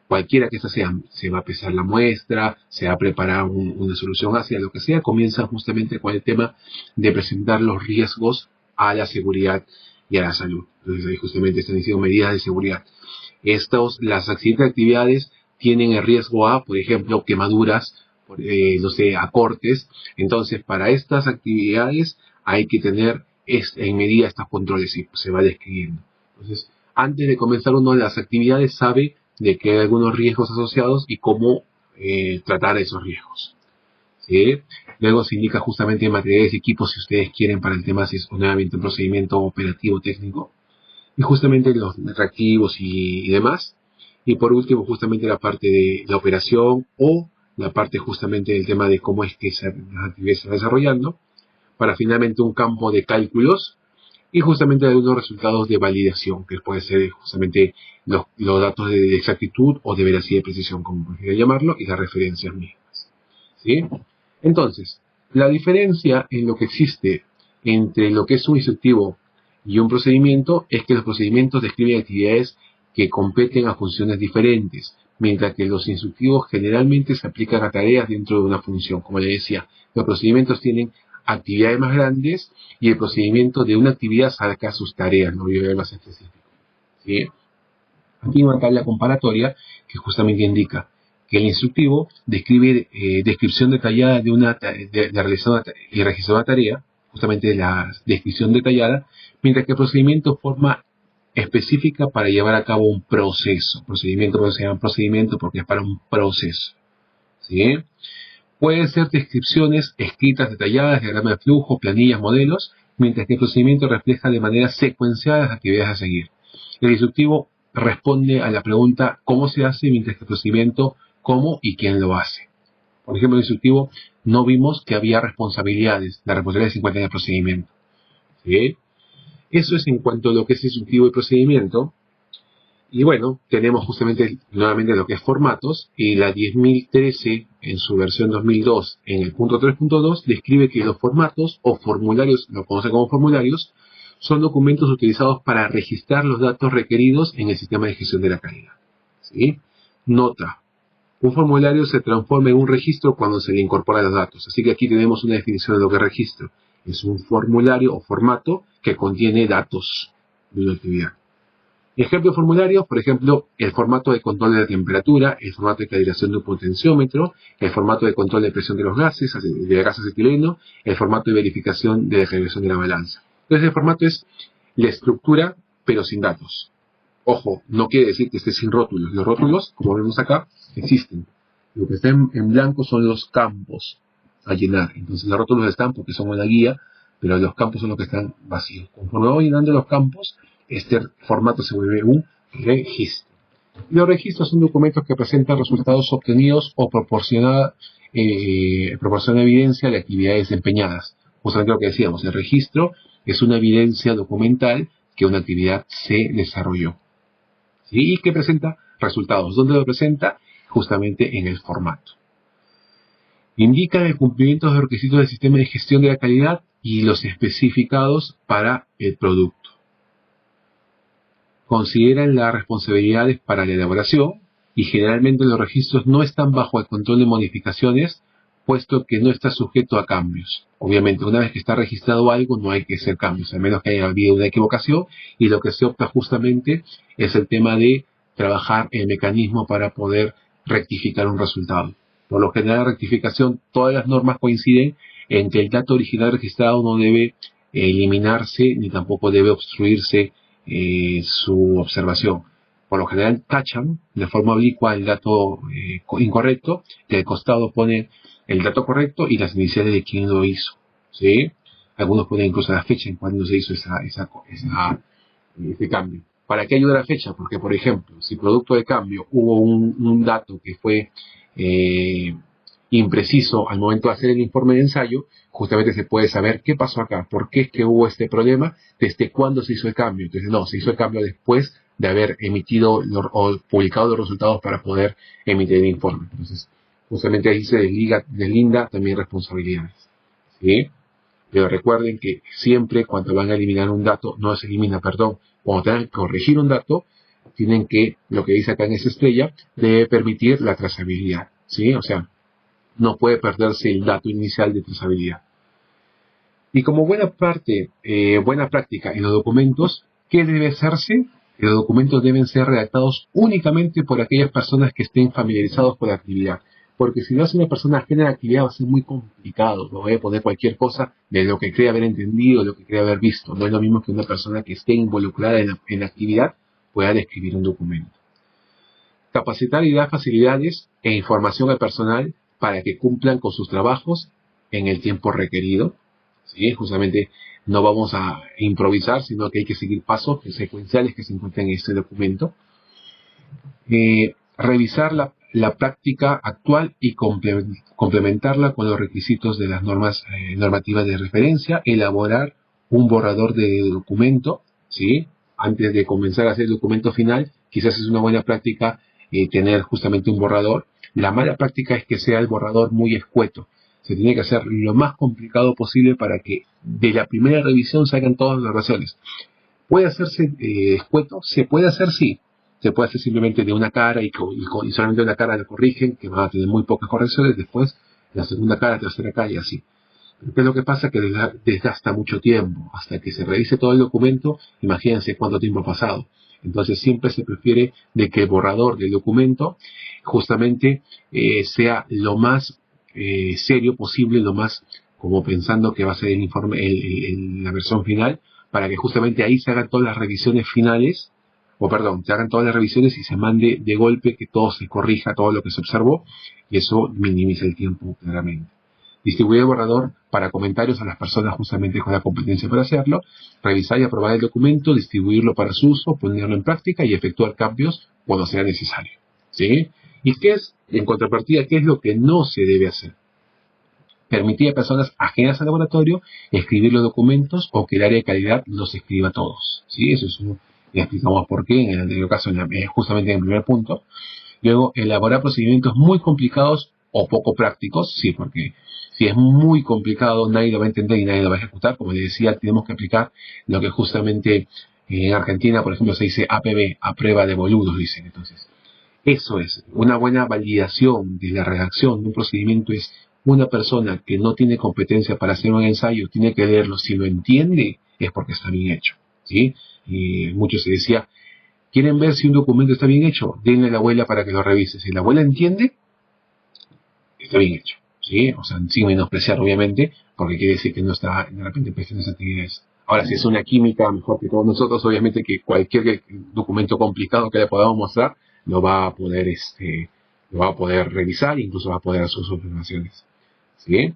S1: cualquiera que estas sean, se va a pesar la muestra, se va a preparar una solución hacia lo que sea, comienza justamente con el tema de presentar los riesgos a la seguridad y a la salud. Entonces, ahí justamente están diciendo medidas de seguridad. Las siguientes actividades tienen el riesgo a, por ejemplo, quemaduras, a cortes. Entonces, para estas actividades hay que tener en medida estos controles y se va describiendo. Entonces, antes de comenzar una de las actividades, sabe de que hay algunos riesgos asociados y cómo tratar esos riesgos. ¿Sí? Luego se indica justamente materiales y equipos si ustedes quieren para el tema si es nuevamente un procedimiento operativo técnico. Y justamente los reactivos y demás. Y por último, justamente la parte de la operación o la parte justamente del tema de cómo es que las actividades se están desarrollando, para finalmente un campo de cálculos y justamente algunos resultados de validación, que puede ser justamente los datos de exactitud o de veracidad y precisión, como prefiera llamarlo, y las referencias mismas. ¿Sí? Entonces, la diferencia en lo que existe entre lo que es un instructivo y un procedimiento es que los procedimientos describen actividades que competen a funciones diferentes, mientras que los instructivos generalmente se aplican a tareas dentro de una función. Como le decía, los procedimientos tienen actividades más grandes y el procedimiento de una actividad saca sus tareas, no voy a ver más específico. ¿Sí? Aquí hay una tabla comparatoria que justamente indica que el instructivo describe descripción detallada de realizar y registrar una tarea, justamente la descripción detallada, mientras que el procedimiento forma específica para llevar a cabo un proceso. Procedimiento se llama procedimiento porque es para un proceso. ¿Sí? Pueden ser descripciones escritas detalladas, diagramas de flujo, planillas, modelos, mientras que el procedimiento refleja de manera secuenciada las actividades a seguir. El instructivo responde a la pregunta ¿cómo se hace? Mientras que el procedimiento ¿cómo y quién lo hace? Por ejemplo, en el instructivo no vimos que había responsabilidades. La responsabilidad se encuentra en el procedimiento. ¿Sí? Eso es en cuanto a lo que es instructivo y procedimiento. Y bueno, tenemos justamente nuevamente lo que es formatos, y la 10.013 en su versión 2002 en el punto 3.2 describe que los formatos o formularios, lo conocen como formularios, son documentos utilizados para registrar los datos requeridos en el sistema de gestión de la calidad. ¿Sí? Nota. Un formulario se transforma en un registro cuando se le incorporan los datos. Así que aquí tenemos una definición de lo que es registro. Es un formulario o formato que contiene datos de una actividad. Ejemplo de formulario, por ejemplo, el formato de control de la temperatura, el formato de calibración de un potenciómetro, el formato de control de presión de los gases, de gases de etileno, el formato de verificación de la calibración de la balanza. Entonces el formato es la estructura, pero sin datos. Ojo, no quiere decir que esté sin rótulos. Los rótulos, como vemos acá, existen. Lo que está en blanco son los campos a llenar. Entonces los rótulos están porque son una guía, pero los campos son los que están vacíos. Conforme voy llenando los campos, este formato se vuelve un registro. Y los registros son documentos que presentan resultados obtenidos o proporcionan evidencia de actividades desempeñadas. Justamente lo que decíamos, el registro es una evidencia documental que una actividad se desarrolló. ¿Sí? Y que presenta resultados. ¿Dónde lo presenta? Justamente en el formato. Indican el cumplimiento de los requisitos del sistema de gestión de la calidad y los especificados para el producto. Consideran las responsabilidades para la elaboración y generalmente los registros no están bajo el control de modificaciones, puesto que no está sujeto a cambios. Obviamente, una vez que está registrado algo, no hay que hacer cambios, a menos que haya habido una equivocación, y lo que se opta justamente es el tema de trabajar el mecanismo para poder rectificar un resultado. Por lo general, la rectificación, todas las normas coinciden en que el dato original registrado no debe eliminarse, ni tampoco debe obstruirse su observación. Por lo general tachan de forma oblicua el dato incorrecto, y al costado ponen el dato correcto y las iniciales de quién lo hizo. ¿Sí? Algunos ponen incluso la fecha en cuando se hizo ese cambio. ¿Para qué ayuda la fecha? Porque, por ejemplo, si producto de cambio hubo un dato que fue impreciso al momento de hacer el informe de ensayo, justamente se puede saber qué pasó acá, por qué es que hubo este problema, desde cuándo se hizo el cambio. Entonces, no, se hizo el cambio después de haber emitido o publicado los resultados para poder emitir el informe. Entonces, justamente ahí se deslinda también responsabilidades. ¿Sí? Pero recuerden que siempre cuando van a eliminar un dato, no se elimina, perdón, cuando tengan que corregir un dato, tienen que, lo que dice acá en esa estrella, debe permitir la trazabilidad. ¿Sí? O sea, no puede perderse el dato inicial de trazabilidad. Y como buena práctica en los documentos, ¿qué debe hacerse? Los documentos deben ser redactados únicamente por aquellas personas que estén familiarizados con la actividad. Porque si lo hace una persona ajena a la actividad va a ser muy complicado. No voy a poner cualquier cosa de lo que cree haber entendido, lo que cree haber visto. No es lo mismo que una persona que esté involucrada en la actividad pueda describir un documento. Capacitar y dar facilidades e información al personal para que cumplan con sus trabajos en el tiempo requerido. ¿Sí? Justamente no vamos a improvisar, sino que hay que seguir pasos secuenciales que se encuentran en este documento. Revisar la práctica actual y complementarla con los requisitos de las normativas de referencia. Elaborar un borrador de documento, ¿sí? Antes de comenzar a hacer el documento final, quizás es una buena práctica tener justamente un borrador. La mala práctica es que sea el borrador muy escueto. Se tiene que hacer lo más complicado posible para que de la primera revisión salgan todas las oraciones. ¿Puede hacerse escueto? Se puede hacer, sí. Se puede hacer simplemente de una cara y solamente una cara la corrigen, que van a tener muy pocas correcciones. Después, la segunda cara, tercera cara y así. Pero ¿qué es lo que pasa? Que desgasta mucho tiempo. Hasta que se revise todo el documento, imagínense cuánto tiempo ha pasado. Entonces siempre se prefiere de que el borrador del documento justamente sea lo más serio posible, lo más como pensando que va a ser el informe, la versión final, para que justamente ahí se hagan todas las revisiones finales, se hagan todas las revisiones y se mande de golpe que todo se corrija, todo lo que se observó, y eso minimiza el tiempo claramente. Distribuir el borrador para comentarios a las personas justamente con la competencia para hacerlo, revisar y aprobar el documento, distribuirlo para su uso, ponerlo en práctica y efectuar cambios cuando sea necesario. ¿Sí? ¿Y qué es, en contrapartida, qué es lo que no se debe hacer? Permitir a personas ajenas al laboratorio escribir los documentos o que el área de calidad los escriba todos. ¿Sí? Eso es ya explicamos por qué en el anterior caso, justamente en el primer punto. Luego, elaborar procedimientos muy complicados o poco prácticos, sí, porque si es muy complicado, nadie lo va a entender y nadie lo va a ejecutar. Como les decía, tenemos que aplicar lo que justamente en Argentina, por ejemplo, se dice APB, a prueba de boludos, dicen. Entonces, eso es, una buena validación de la redacción de un procedimiento es una persona que no tiene competencia para hacer un ensayo, tiene que leerlo. Si lo entiende, es porque está bien hecho, ¿sí? Y mucho se decía, ¿quieren ver si un documento está bien hecho? Denle a la abuela para que lo revise. Si la abuela entiende, está bien hecho, ¿sí? O sea, sin menospreciar, obviamente, porque quiere decir que no está de repente prestando esas actividades. Ahora, si es una química mejor que todos nosotros, obviamente que cualquier documento complicado que le podamos mostrar, lo va a poder, lo va a poder revisar, incluso va a poder hacer sus observaciones, ¿sí?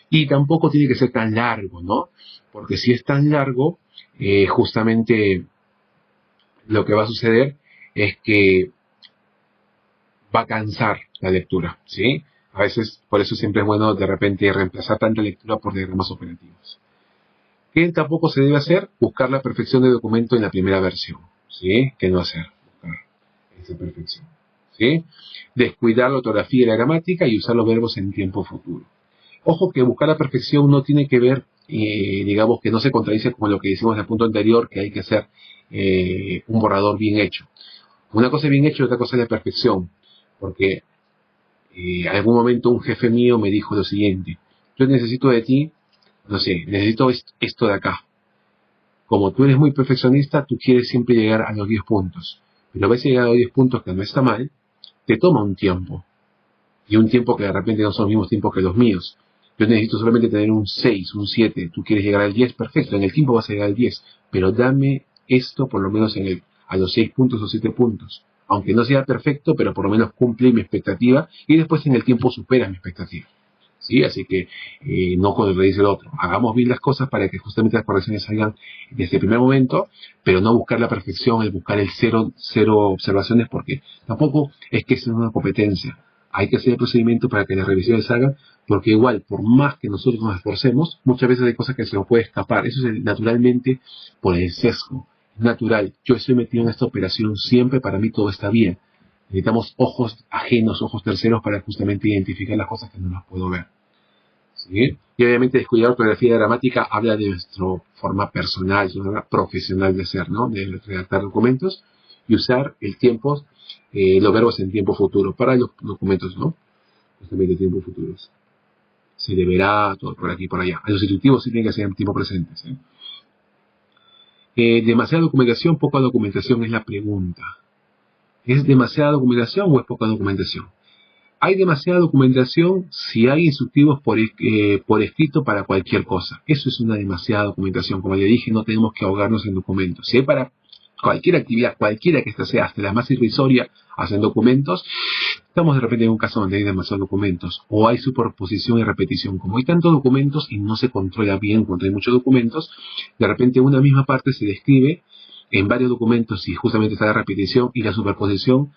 S1: Y tampoco tiene que ser tan largo, ¿no? Porque si es tan largo, justamente lo que va a suceder es que va a cansar la lectura, ¿sí? A veces, por eso siempre es bueno de repente reemplazar tanta lectura por diagramas operativos. ¿Qué tampoco se debe hacer? Buscar la perfección del documento en la primera versión, ¿sí? ¿Qué no hacer? Buscar esa perfección, ¿sí? Descuidar la ortografía y la gramática y usar los verbos en tiempo futuro. Ojo que buscar la perfección no tiene que ver, digamos, que no se contradice con lo que decimos en el punto anterior, que hay que hacer un borrador bien hecho. Una cosa es bien hecho y otra cosa es la perfección, porque en algún momento un jefe mío me dijo lo siguiente: yo necesito de ti, no sé, necesito esto de acá. Como tú eres muy perfeccionista, tú quieres siempre llegar a los 10 puntos. Pero a veces llegar a los 10 puntos, que no está mal, te toma un tiempo. Y un tiempo que de repente no son los mismos tiempos que los míos. Yo necesito solamente tener un 6, un 7. Tú quieres llegar al 10, perfecto. En el tiempo vas a llegar al 10. Pero dame esto por lo menos a los 6 puntos o 7 puntos. Aunque no sea perfecto, pero por lo menos cumple mi expectativa. Y después en el tiempo supera mi expectativa. ¿Sí? Así que no contradice el otro. Hagamos bien las cosas para que justamente las correcciones salgan desde el primer momento, pero no buscar la perfección, el buscar el cero observaciones, porque tampoco es que sea una competencia. Hay que hacer el procedimiento para que las revisiones salgan, porque igual, por más que nosotros nos esforcemos, muchas veces hay cosas que se nos puede escapar. Eso es naturalmente por el sesgo. Es natural. Yo estoy metido en esta operación siempre, para mí todo está bien. Necesitamos ojos ajenos, ojos terceros, para justamente identificar las cosas que no las puedo ver, ¿sí? Y obviamente descuidar ortografía y gramática habla de nuestra forma personal, de forma profesional de ser, ¿no? De redactar documentos y usar el tiempo, los verbos en tiempo futuro para los documentos, ¿no? Justamente tiempos futuros. Se deberá, todo por aquí y por allá. A los instructivos sí tienen que ser en tiempo presente, ¿sí? Demasiada documentación, poca documentación es la pregunta. ¿Es demasiada documentación o es poca documentación? Hay demasiada documentación si hay instructivos por escrito para cualquier cosa. Eso es una demasiada documentación. Como le dije, no tenemos que ahogarnos en documentos. Si hay para cualquier actividad, cualquiera que esta sea, hasta la más irrisoria, hacen documentos, estamos de repente en un caso donde hay demasiados documentos. O hay superposición y repetición. Como hay tantos documentos y no se controla bien cuando hay muchos documentos, de repente una misma parte se describe en varios documentos y justamente está la repetición y la superposición,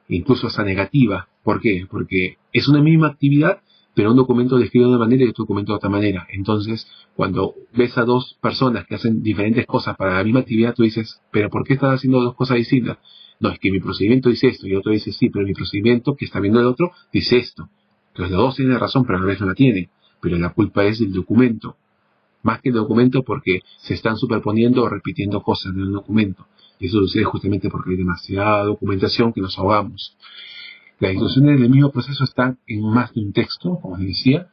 S1: incluso hasta negativa. ¿Por qué? Porque es una misma actividad, pero un documento describe de una manera y otro documento de otra manera. Entonces, cuando ves a dos personas que hacen diferentes cosas para la misma actividad, tú dices, ¿pero por qué estás haciendo dos cosas distintas? No, es que mi procedimiento dice esto, y el otro dice sí, pero mi procedimiento, que está viendo el otro, dice esto. Entonces los dos tienen razón, pero a la vez no la tienen. Pero la culpa es del documento, más que el documento, porque se están superponiendo o repitiendo cosas en el documento. Y eso sucede justamente porque hay demasiada documentación que nos ahogamos. Las instrucciones del mismo proceso están en más de un texto, como les decía,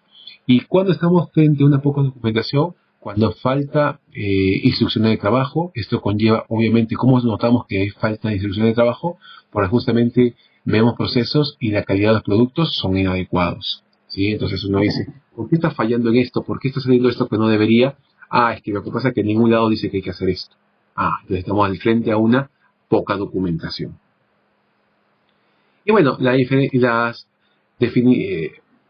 S1: y cuando estamos frente a una poca documentación, cuando falta instrucciones de trabajo, esto conlleva, obviamente, ¿cómo notamos que hay falta de instrucciones de trabajo? Porque justamente vemos procesos y la calidad de los productos son inadecuados, ¿sí? Entonces uno dice, ¿por qué está fallando en esto? ¿Por qué está saliendo esto que no debería? Ah, es que lo que pasa es que en ningún lado dice que hay que hacer esto. Ah, entonces estamos al frente a una poca documentación. Y bueno, las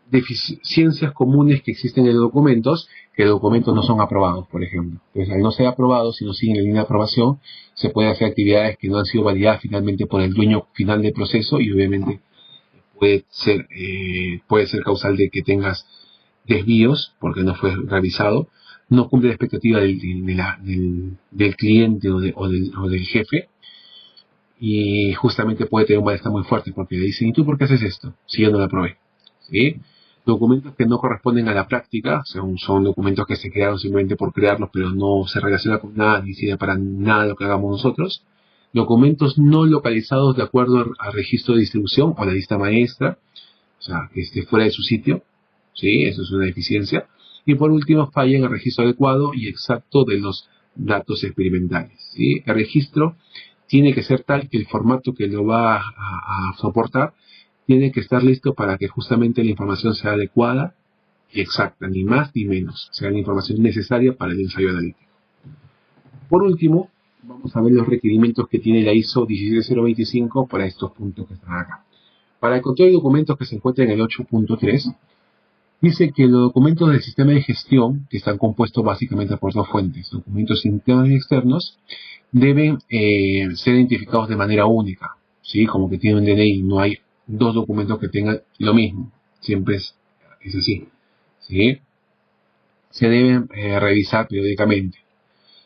S1: deficiencias comunes que existen en los documentos, que los documentos no son aprobados, por ejemplo. Entonces, al no ser aprobados, si no siguen la línea de aprobación, se pueden hacer actividades que no han sido validadas finalmente por el dueño final del proceso y obviamente puede ser causal de que tengas desvíos porque no fue revisado, no cumple la expectativa del cliente o del jefe, y justamente puede tener un malestar muy fuerte porque le dicen, ¿y tú por qué haces esto? Si yo no lo aprobé. ¿sí? Documentos que no corresponden a la práctica, son documentos que se crearon simplemente por crearlos, pero no se relacionan con nada, ni sirven para nada de lo que hagamos nosotros. Documentos no localizados de acuerdo al registro de distribución o la lista maestra, o sea, que esté fuera de su sitio, ¿sí? Eso es una deficiencia. Y por último, falla en el registro adecuado y exacto de los datos experimentales, ¿sí? El registro tiene que ser tal que el formato que lo va a soportar tiene que estar listo para que justamente la información sea adecuada y exacta, ni más ni menos, sea la información necesaria para el ensayo analítico. Por último, vamos a ver los requerimientos que tiene la ISO 17025 para estos puntos que están acá. Para el control de documentos que se encuentra en el 8.3, dice que los documentos del sistema de gestión, que están compuestos básicamente por dos fuentes, documentos internos y externos, deben ser identificados de manera única, ¿sí? Como que tiene un DNI, no hay dos documentos que tengan lo mismo, siempre es así, ¿sí? Se deben revisar periódicamente.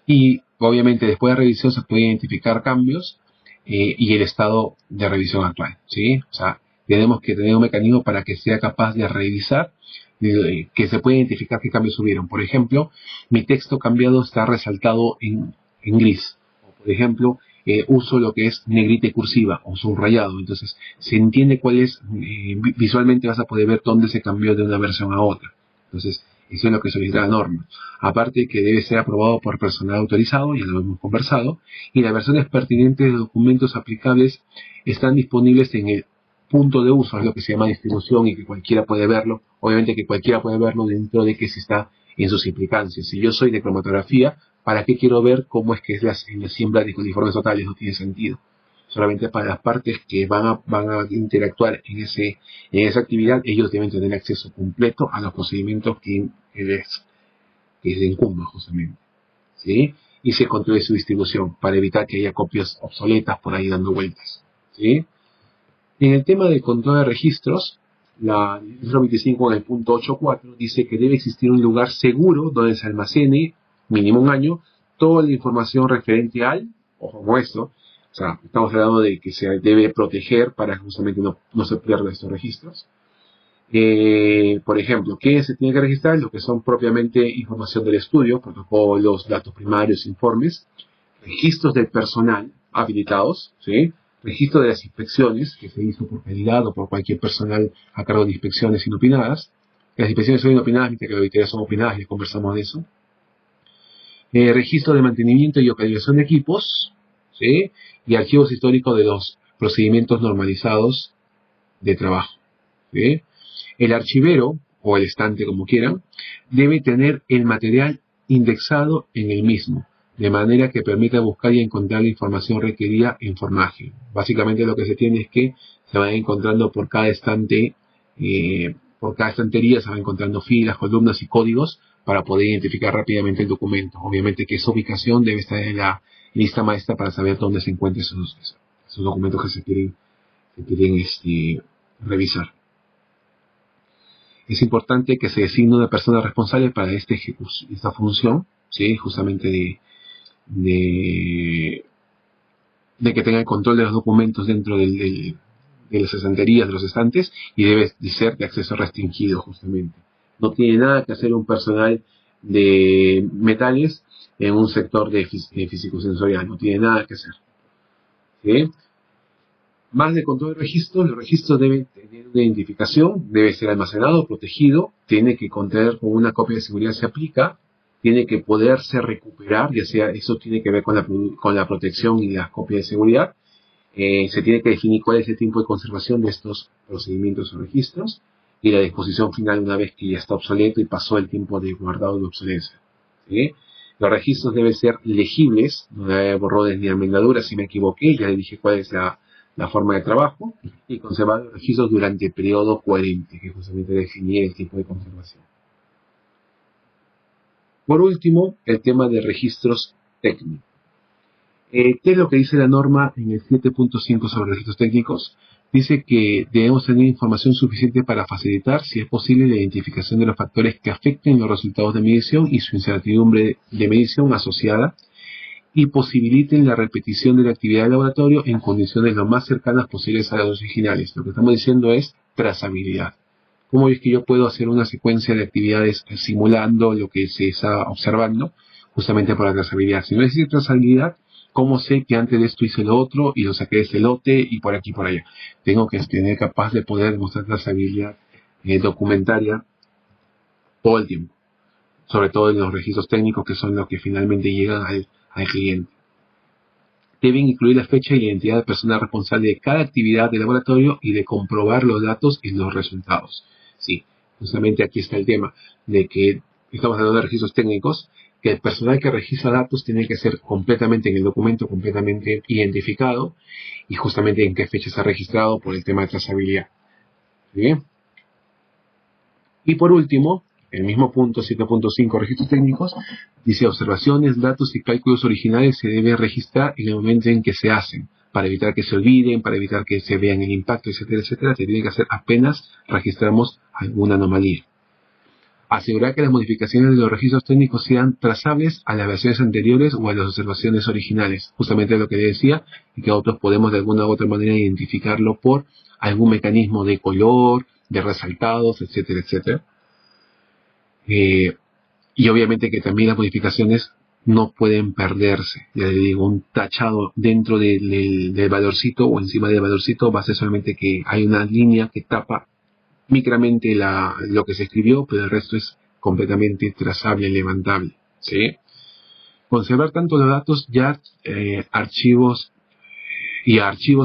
S1: Y obviamente después de revisión se puede identificar cambios y el estado de revisión actual, ¿sí? O sea, tenemos que tener un mecanismo para que sea capaz de revisar, que se pueda identificar qué cambios hubieron. Por ejemplo, mi texto cambiado está resaltado en gris. O por ejemplo, uso lo que es negrita y cursiva o subrayado. Entonces, se entiende cuál es, visualmente vas a poder ver dónde se cambió de una versión a otra. Entonces, eso es lo que solicita la norma. Aparte que debe ser aprobado por personal autorizado, ya lo hemos conversado, y las versiones pertinentes de documentos aplicables están disponibles en el punto de uso, es lo que se llama distribución y que cualquiera puede verlo. Obviamente que cualquiera puede verlo dentro de que se está en sus implicancias. Si yo soy de cromatografía, ¿para qué quiero ver cómo es que es en la siembra de coliformes totales? No tiene sentido. Solamente para las partes que van a interactuar en esa actividad, ellos deben tener acceso completo a los procedimientos que les incumban justamente, ¿sí? Y se controle su distribución para evitar que haya copias obsoletas por ahí dando vueltas, ¿sí? En el tema de control de registros, la 025 en el punto 8.4 dice que debe existir un lugar seguro donde se almacene, mínimo un año, toda la información referente al, ojo con esto, o sea, estamos hablando de que se debe proteger para que justamente no se pierdan estos registros. Por ejemplo, ¿qué se tiene que registrar? Lo que son propiamente información del estudio, protocolos, datos primarios, informes, registros del personal habilitados, ¿sí? Registro de las inspecciones que se hizo por calidad o por cualquier personal a cargo de inspecciones inopinadas. Las inspecciones son inopinadas, mientras que las auditorías son opinadas, ya conversamos de eso. Registro de mantenimiento y localización de equipos, ¿sí? Y archivos históricos de los procedimientos normalizados de trabajo, ¿sí? El archivero, o el estante como quieran, debe tener el material indexado en el mismo, de manera que permita buscar y encontrar la información requerida en formaje. Básicamente lo que se tiene es que se van encontrando por cada estante, por cada estantería se van encontrando filas, columnas y códigos para poder identificar rápidamente el documento. Obviamente que esa ubicación debe estar en la lista maestra para saber dónde se encuentran esos documentos que se quieren revisar. Es importante que se designe una persona responsable para esta función, ¿sí? Justamente de que tenga el control de los documentos dentro de las estanterías, de los estantes, y debe de ser de acceso restringido, justamente. No tiene nada que hacer un personal de metales en un sector de físico-sensorial, no tiene nada que hacer, ¿sí? Más de control de registros, los registros deben tener una identificación, debe ser almacenado, protegido, tiene que contener con una copia de seguridad se aplica, tiene que poderse recuperar, ya sea eso tiene que ver con la protección y las copias de seguridad. Se tiene que definir cuál es el tiempo de conservación de estos procedimientos o registros y la disposición final una vez que ya está obsoleto y pasó el tiempo de guardado de obsolencia, ¿sí? Los registros deben ser legibles, no debe haber borrones ni amendaduras. Si me equivoqué, ya le dije cuál es la forma de trabajo, y conservar los registros durante el periodo coherente, que justamente definir el tiempo de conservación. Por último, el tema de registros técnicos. ¿Qué es lo que dice la norma en el 7.5 sobre registros técnicos? Dice que debemos tener información suficiente para facilitar, si es posible, la identificación de los factores que afecten los resultados de medición y su incertidumbre de medición asociada, y posibiliten la repetición de la actividad de laboratorio en condiciones lo más cercanas posibles a las originales. Lo que estamos diciendo es trazabilidad. ¿Cómo es que yo puedo hacer una secuencia de actividades simulando lo que se está observando? Justamente por la trazabilidad. Si no existe trazabilidad, ¿cómo sé que antes de esto hice lo otro y lo saqué de este lote y por aquí y por allá? Tengo que tener capaz de poder demostrar trazabilidad documentaria todo el tiempo, sobre todo en los registros técnicos que son los que finalmente llegan al cliente. Deben incluir la fecha y la identidad de persona responsable de cada actividad de laboratorio y de comprobar los datos y los resultados. Sí, justamente aquí está el tema de que estamos hablando de registros técnicos, que el personal que registra datos tiene que ser completamente en el documento, completamente identificado y justamente en qué fecha se ha registrado por el tema de trazabilidad. ¿Bien? Y por último, el mismo punto 7.5 registros técnicos dice observaciones, datos y cálculos originales se deben registrar en el momento en que se hacen, para evitar que se olviden, para evitar que se vean el impacto, etcétera, etcétera. Se tiene que hacer apenas registramos alguna anomalía. Asegurar que las modificaciones de los registros técnicos sean trazables a las versiones anteriores o a las observaciones originales. Justamente lo que le decía, y que nosotros podemos de alguna u otra manera identificarlo por algún mecanismo de color, de resaltados, etcétera, etcétera. Y obviamente que también las modificaciones no pueden perderse. Ya le digo, un tachado dentro del valorcito o encima del valorcito va a ser solamente que hay una línea que tapa micramente lo que se escribió, pero el resto es completamente trazable, levantable. ¿Sí? Conservar tanto los datos ya archivos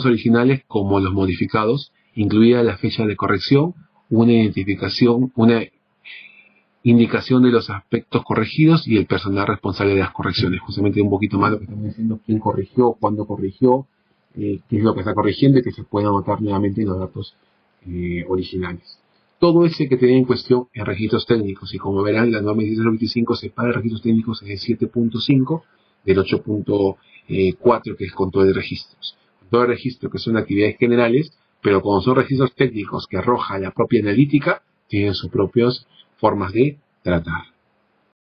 S1: originales como los modificados, incluida la fecha de corrección, una identificación, una indicación de los aspectos corregidos y el personal responsable de las correcciones. Justamente un poquito más lo que estamos diciendo, quién corrigió, cuándo corrigió, qué es lo que está corrigiendo y que se pueda anotar nuevamente en los datos originales. Todo ese que tener en cuestión en registros técnicos, y como verán, la norma 1625 separa registros técnicos en el 7.5 del 8.4 que es control de registros. Control de registro que son actividades generales, pero como son registros técnicos que arroja la propia analítica, tienen sus propias formas de tratar.